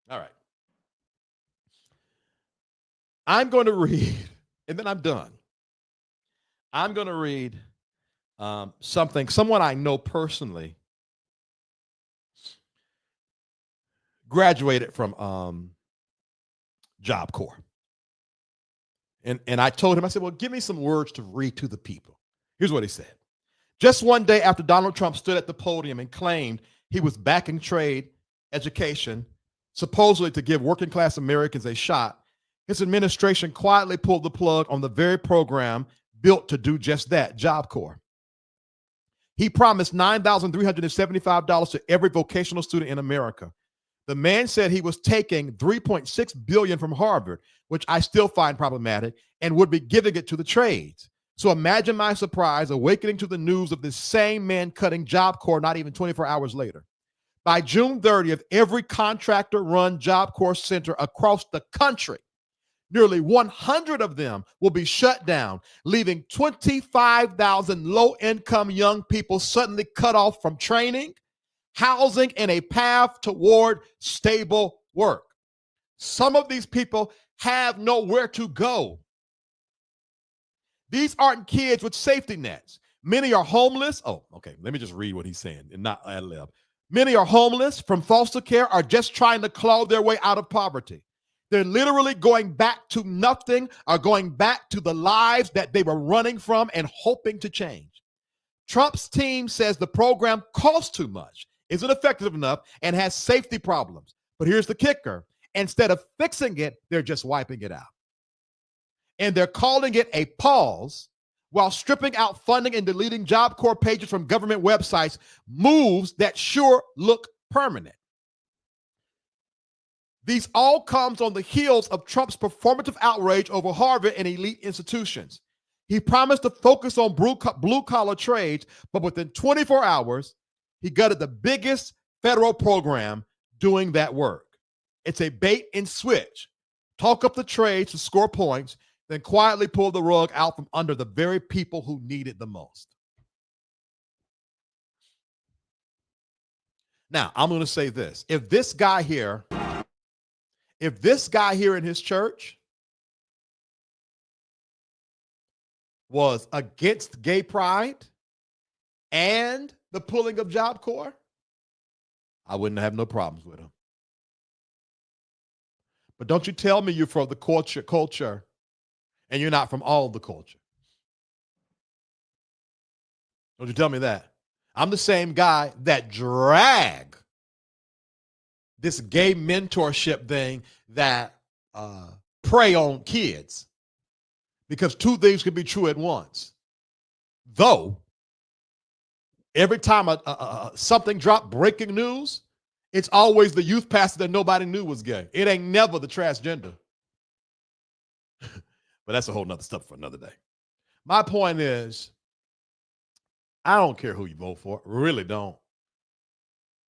All right. I'm going to read, and then I'm done. I'm going to read someone I know personally, graduated from Job Corps. And I told him, I said, well, give me some words to read to the people. Here's what he said. Just one day after Donald Trump stood at the podium and claimed he was backing trade education, supposedly to give working class Americans a shot, his administration quietly pulled the plug on the very program built to do just that, Job Corps. He promised $9,375 to every vocational student in America. The man said he was taking $3.6 billion from Harvard, which I still find problematic, and would be giving it to the trades. So imagine my surprise awakening to the news of this same man cutting Job Corps not even 24 hours later. By June 30th, every contractor-run Job Corps center across the country, nearly 100 of them, will be shut down, leaving 25,000 low-income young people suddenly cut off from training, housing, and a path toward stable work. Some of these people have nowhere to go. These aren't kids with safety nets. Many are homeless. Oh, okay. Let me just read what he's saying and not ad lib. Many are homeless from foster care, are just trying to claw their way out of poverty. They're literally going back to nothing, or going back to the lives that they were running from and hoping to change. Trump's team says the program costs too much, isn't effective enough, and has safety problems. But here's the kicker. Instead of fixing it, they're just wiping it out. And they're calling it a pause while stripping out funding and deleting Job Corps pages from government websites, moves that sure look permanent. These all comes on the heels of Trump's performative outrage over Harvard and elite institutions. He promised to focus on blue-collar trades, but within 24 hours, he gutted the biggest federal program doing that work. It's a bait and switch. Talk up the trades to score points, then quietly pull the rug out from under the very people who need it the most. Now, I'm going to say this. If this guy here in his church was against gay pride and the pulling of Job Corps, I wouldn't have no problems with him. But don't you tell me you're from the culture and you're not from all the culture. Don't you tell me that. I'm the same guy that drag this gay mentorship thing that prey on kids, because two things can be true at once. Though every time something dropped, breaking news, it's always the youth pastor that nobody knew was gay. It ain't never the transgender. But that's a whole nother stuff for another day. My point is, I don't care who you vote for, really don't.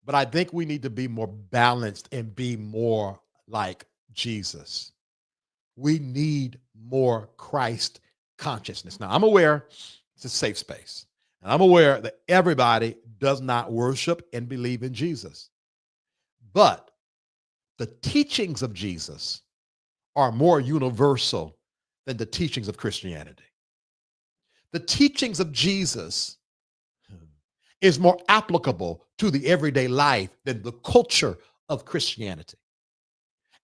But I think we need to be more balanced and be more like Jesus. We need more Christ consciousness. Now, I'm aware it's a safe space. And I'm aware that everybody does not worship and believe in Jesus. But the teachings of Jesus are more universal than the teachings of Christianity. The teachings of Jesus is more applicable to the everyday life than the culture of Christianity.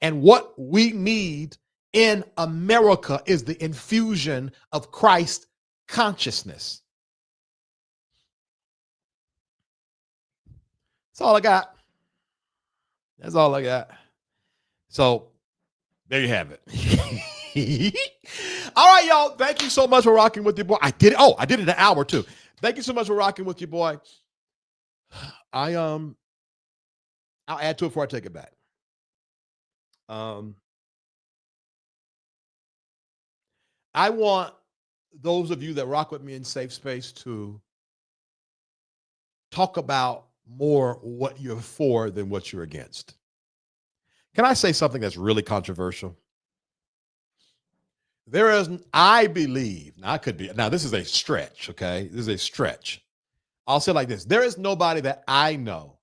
And what we need in America is the infusion of Christ consciousness. That's all I got. That's all I got. So there you have it. All right, y'all. Thank you so much for rocking with your boy. I did it. Oh, I did it in an hour too. Thank you so much for rocking with your boy. I'll add to it before I take it back. I want those of you that rock with me in Safe Space to talk about more what you're for than what you're against. Can I say something that's really controversial? There is, I believe, now this is a stretch, okay? This is a stretch. I'll say it like this. There is nobody that I know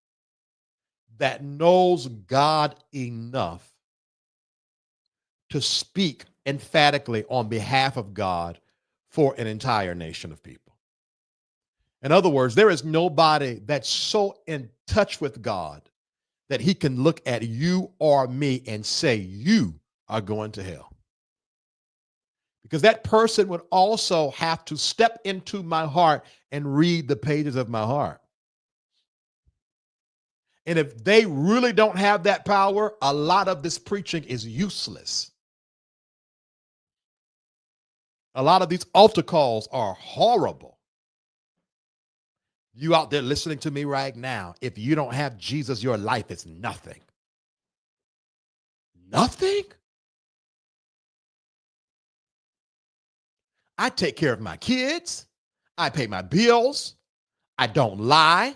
that knows God enough to speak emphatically on behalf of God for an entire nation of people. In other words, there is nobody that's so in touch with God that he can look at you or me and say, you are going to hell. Because that person would also have to step into my heart and read the pages of my heart. And if they really don't have that power, a lot of this preaching is useless. A lot of these altar calls are horrible. You out there listening to me right now, if you don't have Jesus, your life is nothing. Nothing? I take care of my kids. I pay my bills. I don't lie.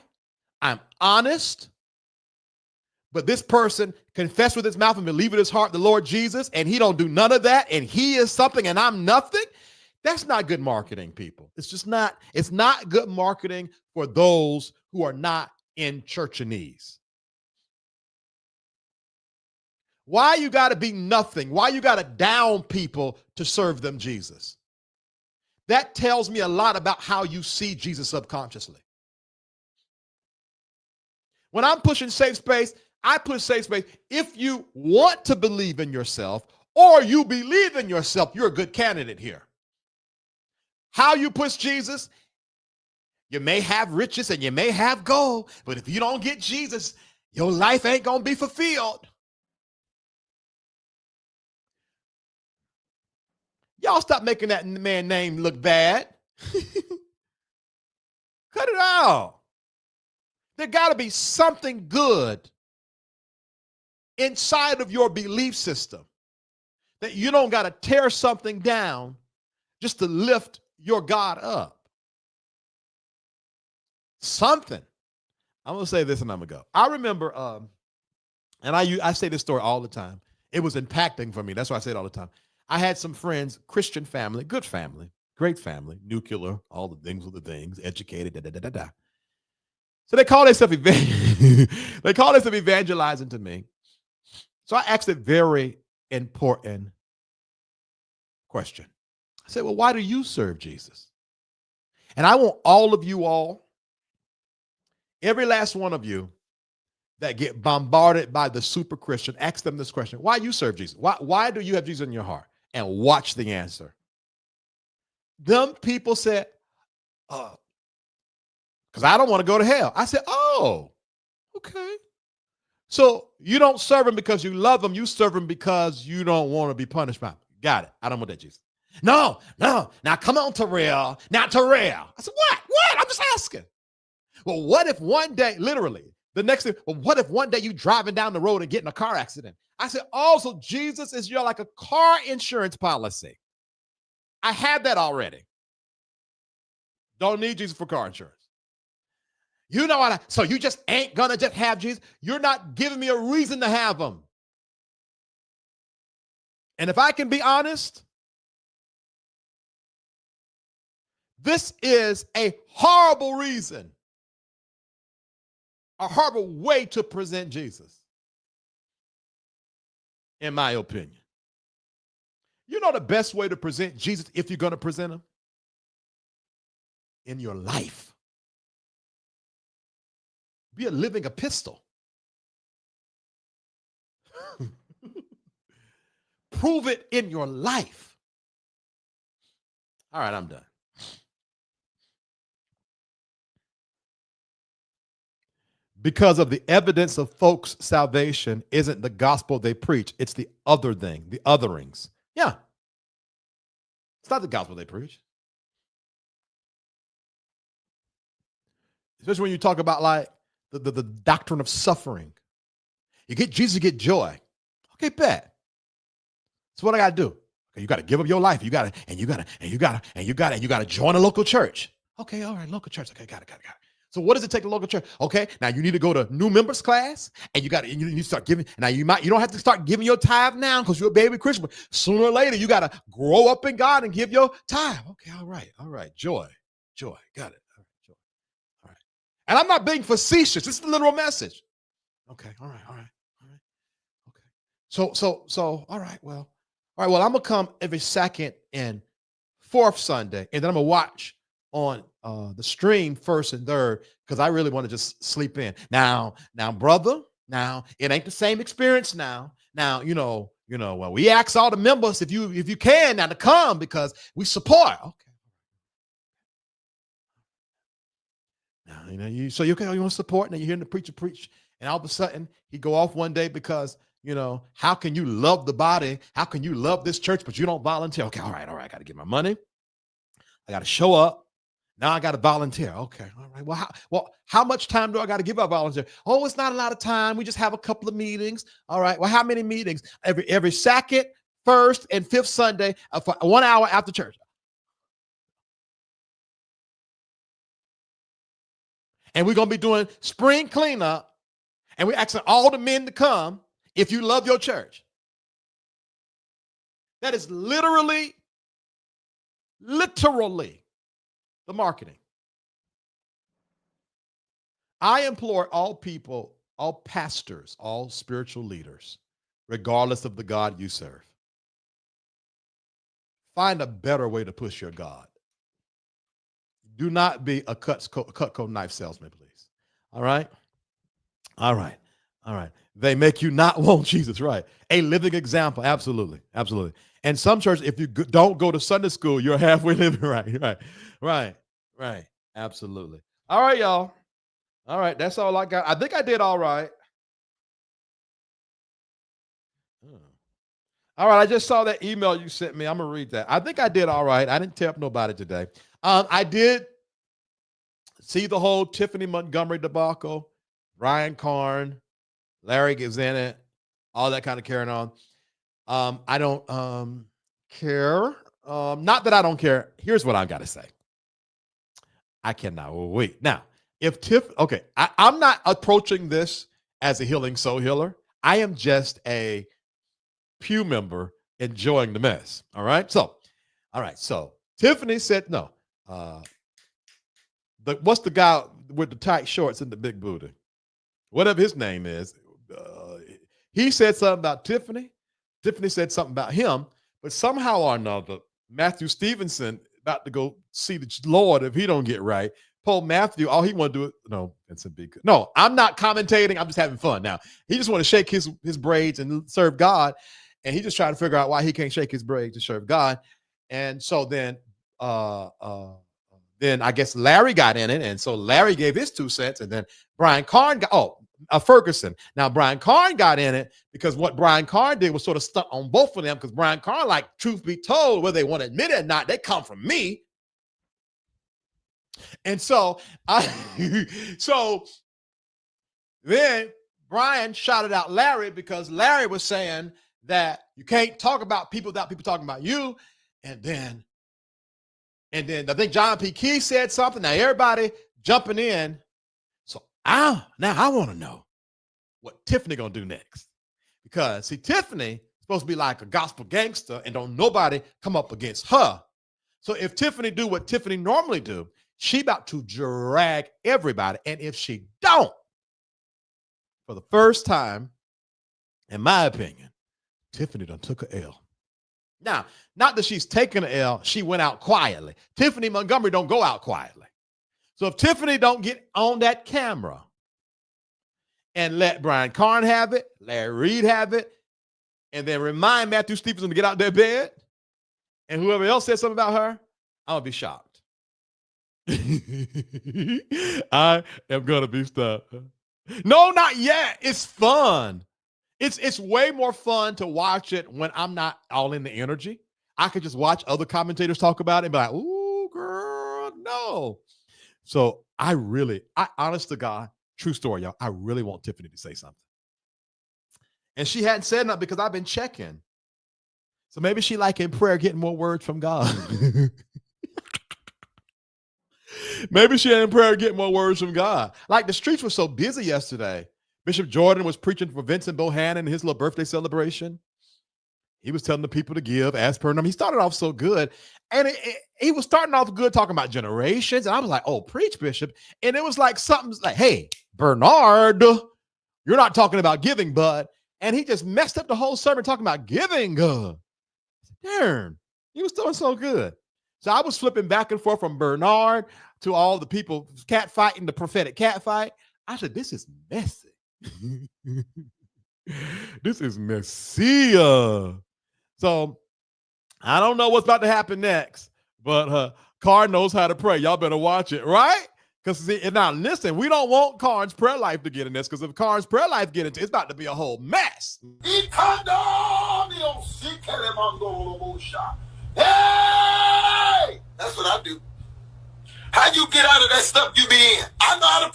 I'm honest. But this person confessed with his mouth and believed in his heart the Lord Jesus, and he don't do none of that, and he is something and I'm nothing. That's not good marketing, people. It's not good marketing for those who are not in churchanese. Why you got to be nothing? Why you got to down people to serve them Jesus? That tells me a lot about how you see Jesus subconsciously. When I'm pushing Safe Space, I push Safe Space. If you want to believe in yourself or you believe in yourself, you're a good candidate here. How you push Jesus? You may have riches and you may have gold, but if you don't get Jesus, your life ain't going to be fulfilled. Y'all stop making that man's name look bad. Cut it out. There got to be something good inside of your belief system that you don't got to tear something down just to lift your God up. Something. I'm going to say this and I'm going to go. I remember, and I say this story all the time. It was impacting for me. That's why I say it all the time. I had some friends, Christian family, good family, great family, nuclear, all the things with the things, educated, da. So they call themselves evangelizing to me. So I asked a very important question. I said, well, why do you serve Jesus? And I want all of you all, every last one of you that get bombarded by the super Christian, ask them this question. Why you serve Jesus? Why do you have Jesus in your heart? And watch the answer. Them people said, because I don't want to go to hell. I said, oh, okay. So you don't serve him because you love him. You serve him because you don't want to be punished by him. Got it. I don't want that Jesus. No. Now come on, Terrell. Now, Terrell. I said, what? I'm just asking. Well, what if one day, literally, the next thing, well, what if one day you driving down the road and get in a car accident? I said, so Jesus is your like a car insurance policy. I have that already. Don't need Jesus for car insurance. You know what? So you just ain't gonna just have Jesus. You're not giving me a reason to have him. And if I can be honest, this is a horrible reason, a horrible way to present Jesus, in my opinion. You know the best way to present Jesus, if you're going to present him? In your life. Be a living epistle. Prove it in your life. All right, I'm done. because of the evidence of folks' salvation isn't the gospel they preach. It's the other thing, the otherings. Yeah. It's not the gospel they preach. Especially when you talk about like the doctrine of suffering. You get Jesus, you get joy. Okay, bet. So what I got to do? Okay, you got to give up your life. You got to join a local church. Okay, all right, local church. Okay, got it. So what does it take to local church? Okay, now you need to go to new members class, and you start giving. Now you don't have to start giving your tithe now because you're a baby Christian. But sooner or later, you got to grow up in God and give your tithe. Okay, all right, joy, got it. All right, joy, all right. And I'm not being facetious. This is the literal message. Okay, all right. Okay. So all right. Well, I'm gonna come every second and fourth Sunday, and then I'm gonna watch on the stream first and third because I really want to just sleep in. Now, brother, it ain't the same experience now. Now, well, we ask all the members if you can now to come because we support. Okay. Now, you want to support, and you're hearing the preacher preach, and all of a sudden he go off one day because how can you love the body? How can you love this church, but you don't volunteer? Okay, all right, I got to get my money. I got to show up. Now I got to volunteer. Okay, all right. Well, how much time do I got to give up volunteer? Oh, it's not a lot of time. We just have a couple of meetings. All right. Well, how many meetings? Every second, first, and fifth Sunday for 1 hour after church. And we're gonna be doing spring cleanup, and we're asking all the men to come if you love your church. That is literally the marketing. I implore all people, all pastors, all spiritual leaders, regardless of the God you serve, find a better way to push your God. Do not be a Cutco knife salesman, please. All right? They make you not want Jesus, right? A living example, absolutely. And some churches, if you don't go to Sunday school, you're halfway living, right, absolutely. All right, y'all. All right, that's all I got. I think I did all right. All right, I just saw that email you sent me. I'm going to read that. I think I did all right. I didn't tell nobody today. I did see the whole Tiffany Montgomery debacle, Brian Karn, Larry is in it, all that kind of carrying on. I don't care. Not that I don't care. Here's what I've got to say. I cannot wait. Now, if I'm not approaching this as a healing soul healer. I am just a pew member enjoying the mess. All right. So Tiffany said no. What's the guy with the tight shorts and the big booty? Whatever his name is. He said something about Tiffany. Tiffany said something about him. But somehow or another, Matthew Stevenson about to go see the Lord if he don't get right. Paul Matthew, all he want to do is, no, it's a big, no, I'm not commentating. I'm just having fun. Now, he just want to shake his braids and serve God. And he just trying to figure out why he can't shake his braids to serve God. And so then I guess Larry got in it. And so Larry gave his 2 cents. And then Brian Karn got, Ferguson. Now, Brian Karn got in it because what Brian Karn did was sort of stuck on both of them because Brian Karn, like, truth be told, whether they want to admit it or not, they come from me. And so then Brian shouted out Larry because Larry was saying that you can't talk about people without people talking about you. And then I think John P. Key said something. Now everybody jumping in. So I want to know what Tiffany gonna do next. Because see, Tiffany is supposed to be like a gospel gangster and don't nobody come up against her. So if Tiffany do what Tiffany normally do, she about to drag everybody. And if she don't, for the first time, in my opinion, Tiffany done took a L. Now, not that she's taken an L, she went out quietly. Tiffany Montgomery don't go out quietly. So if Tiffany don't get on that camera and let Brian Karn have it, Larry Reed have it, and then remind Matthew Stevenson to get out their bed, and whoever else says something about her, I'm going to be shocked. I am going to be stuck. No, not yet. It's fun. It's way more fun to watch it when I'm not all in the energy. I could just watch other commentators talk about it and be like, ooh, girl, no. So I honest to God, true story, y'all, I really want Tiffany to say something. And she hadn't said nothing because I've been checking. So maybe she like in prayer getting more words from God. Maybe she in prayer getting more words from God. Like the streets were so busy yesterday. Bishop Jordan was preaching for Vincent Bohannon in his little birthday celebration. He was telling the people to give as per number. He started off so good. And he was starting off good talking about generations. And I was like, oh, preach, Bishop. And it was like something like, hey, Bernard, you're not talking about giving, bud. And he just messed up the whole sermon talking about giving. Darn, he was doing so good. So I was flipping back and forth from Bernard to all the people cat fighting, the prophetic cat fight. I said, this is messy. This is messy. So I don't know what's about to happen next, but Carr knows how to pray. Y'all better watch it, right? Because now listen, we don't want Karn's prayer life to get in this, because if Karn's prayer life get into it, it's about to be a whole mess. Hey, that's what I do. How you get out of that stuff you be in? I know how to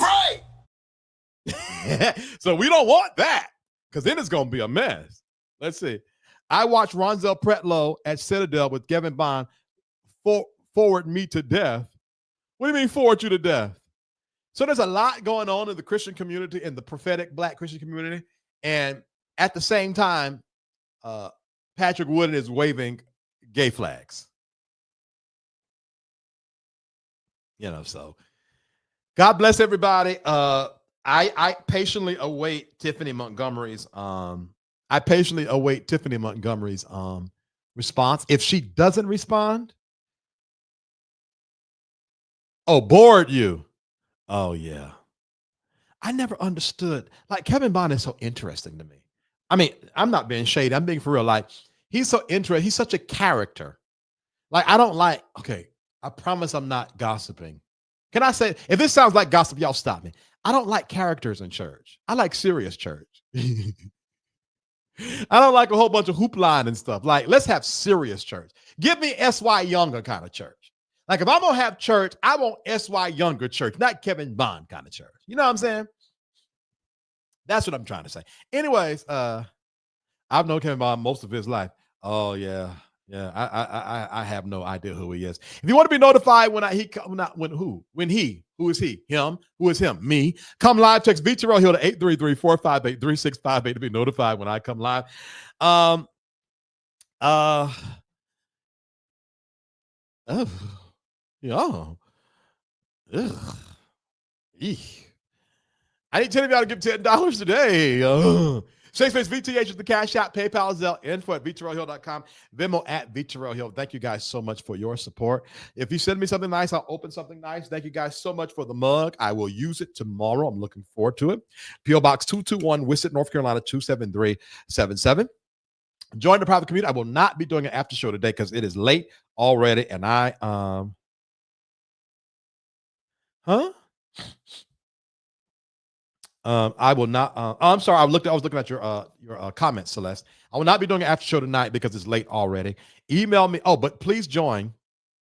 pray. So we don't want that, because then it's going to be a mess. Let's see. I watched Ronzel Pretlow at Citadel with Kevin Bond forward me to death. What do you mean forward you to death? So there's a lot going on in the Christian community, in the prophetic Black Christian community. And at the same time, Patrick Wooden is waving gay flags. You know, so God bless everybody. I patiently await Tiffany Montgomery's response. If she doesn't respond, bored you. Oh yeah. I never understood. Like, Kevin Bond is so interesting to me. I mean, I'm not being shady. I'm being for real. Like, he's so interesting. He's such a character. Like, I don't like, okay, I promise I'm not gossiping. Can I say, if this sounds like gossip, y'all stop me. I don't like characters in church. I like serious church. I don't like a whole bunch of hoopla and stuff. Like, let's have serious church. Give me S.Y. Younger kind of church. Like, if I'm going to have church, I want S.Y. Younger church, not Kevin Bond kind of church. You know what I'm saying? That's what I'm trying to say. Anyways, I've known Kevin Bond most of his life. Oh, yeah. Yeah, I have no idea who he is. If you want to be notified when who is he? Him. Who is him? Me. Come live, text VTerrillHill to 833-458-3658 to be notified when I come live. I need 10 of y'all to give $10 today. SafeSpace VTH is the Cash App, PayPal, Zelle, info at VTerrillHill.com, Venmo at VTerrillHill. Thank you guys so much for your support. If you send me something nice, I'll open something nice. Thank you guys so much for the mug. I will use it tomorrow. I'm looking forward to it. P.O. Box 221, Wissett, North Carolina, 27377. Join the private community. I will not be doing an after show today because it is late already, and I I will not. I'm sorry. I was looking at your comments, Celeste. I will not be doing an after show tonight because it's late already. Email me. Oh, but please join.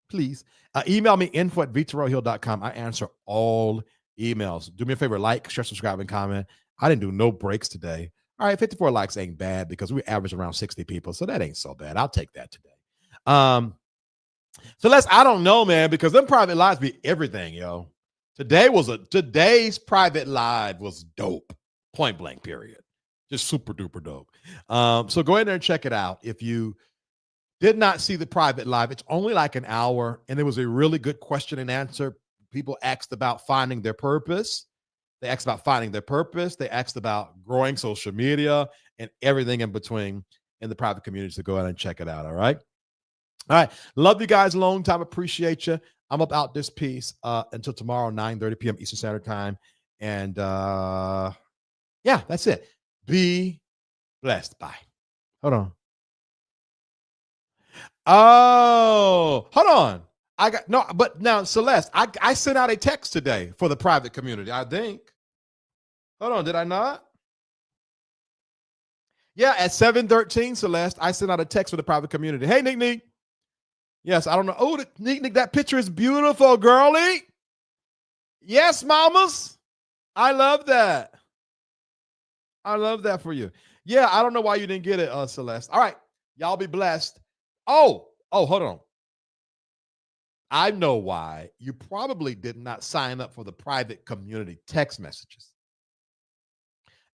Please email me info@VTerrillHill.com. I answer all emails. Do me a favor, like, share, subscribe, and comment. I didn't do no breaks today. All right, 54 likes ain't bad because we average around 60 people, so that ain't so bad. I'll take that today. Celeste, I don't know, man, because them private lives be everything, yo. Today's private live was dope. Point blank, period. Just super duper dope. So go in there and check it out. If you did not see the private live, it's only like an hour, and it was a really good question and answer. People asked about finding their purpose. They asked about finding their purpose. They asked about growing social media and everything in between in the private community. So go ahead and check it out. All right. All right. Love you guys. Long time. Appreciate you. I'm about this piece until tomorrow, 9:30 p.m. Eastern Standard Time. And yeah, that's it. Be blessed. Bye. Hold on. Oh, hold on. But now, Celeste, I sent out a text today for the private community, I think. Hold on, did I not? Yeah, at 7:13, Celeste, I sent out a text for the private community. Hey, Nick. Yes, I don't know. Oh, Nick, that picture is beautiful, girlie. Yes, mamas. I love that. I love that for you. Yeah, I don't know why you didn't get it, Celeste. All right, y'all be blessed. Oh, hold on. I know why. You probably did not sign up for the private community text messages.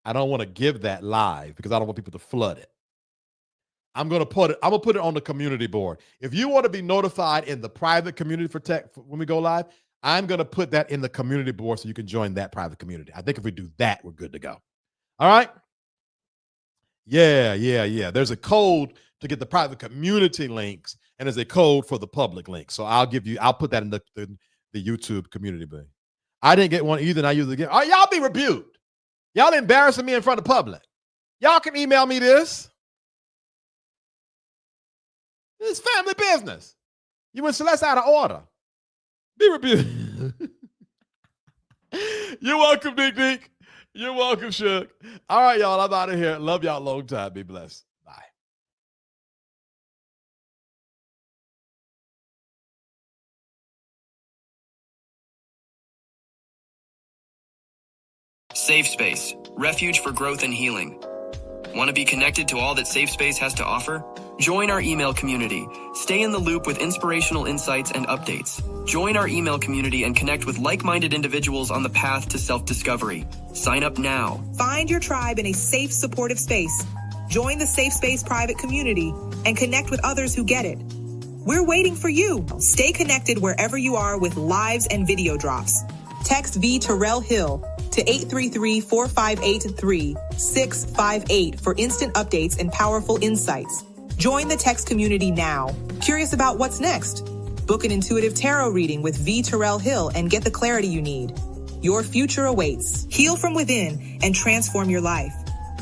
I don't want to give that live because I don't want people to flood it. I'm gonna put it on the community board. If you want to be notified in the private community for tech when we go live, I'm gonna put that in the community board so you can join that private community. I think if we do that, we're good to go. All right. Yeah. There's a code to get the private community links, and there's a code for the public link. So I'll put that in the YouTube community board. I didn't get one either, and I use it again. All right, y'all be rebuked. Y'all embarrassing me in front of public. Y'all can email me this. This is family business. You went Celeste out of order. Be rebuked. You're welcome, Nick. You're welcome, Shook. All right, y'all. I'm out of here. Love y'all long time. Be blessed. Bye. SafeSpace, refuge for growth and healing. Want to be connected to all that SafeSpace has to offer? Join our email community. Stay in the loop with inspirational insights and updates. Join our email community and connect with like-minded individuals on the path to self-discovery. Sign up now. Find your tribe in a safe, supportive space. Join the SafeSpace private community and connect with others who get it. We're waiting for you. Stay connected wherever you are with lives and video drops. Text VTerrillHill to 833-458-3658 for instant updates and powerful insights. Join the text community now. Curious about what's next? Book an intuitive tarot reading with VTerrillHill and get the clarity you need. Your future awaits. Heal from within and transform your life.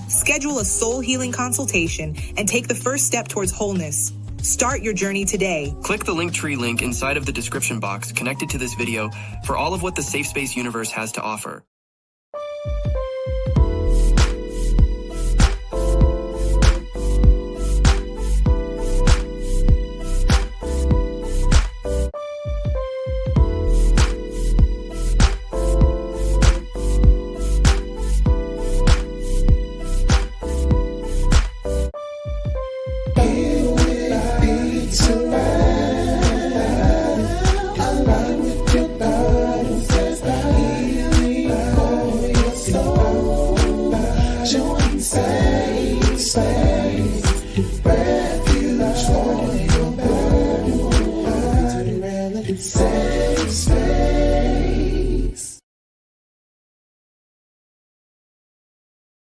Schedule a soul healing consultation and take the first step towards wholeness. Start your journey today. Click the Linktree link inside of the description box connected to this video for all of what the SafeSpace universe has to offer.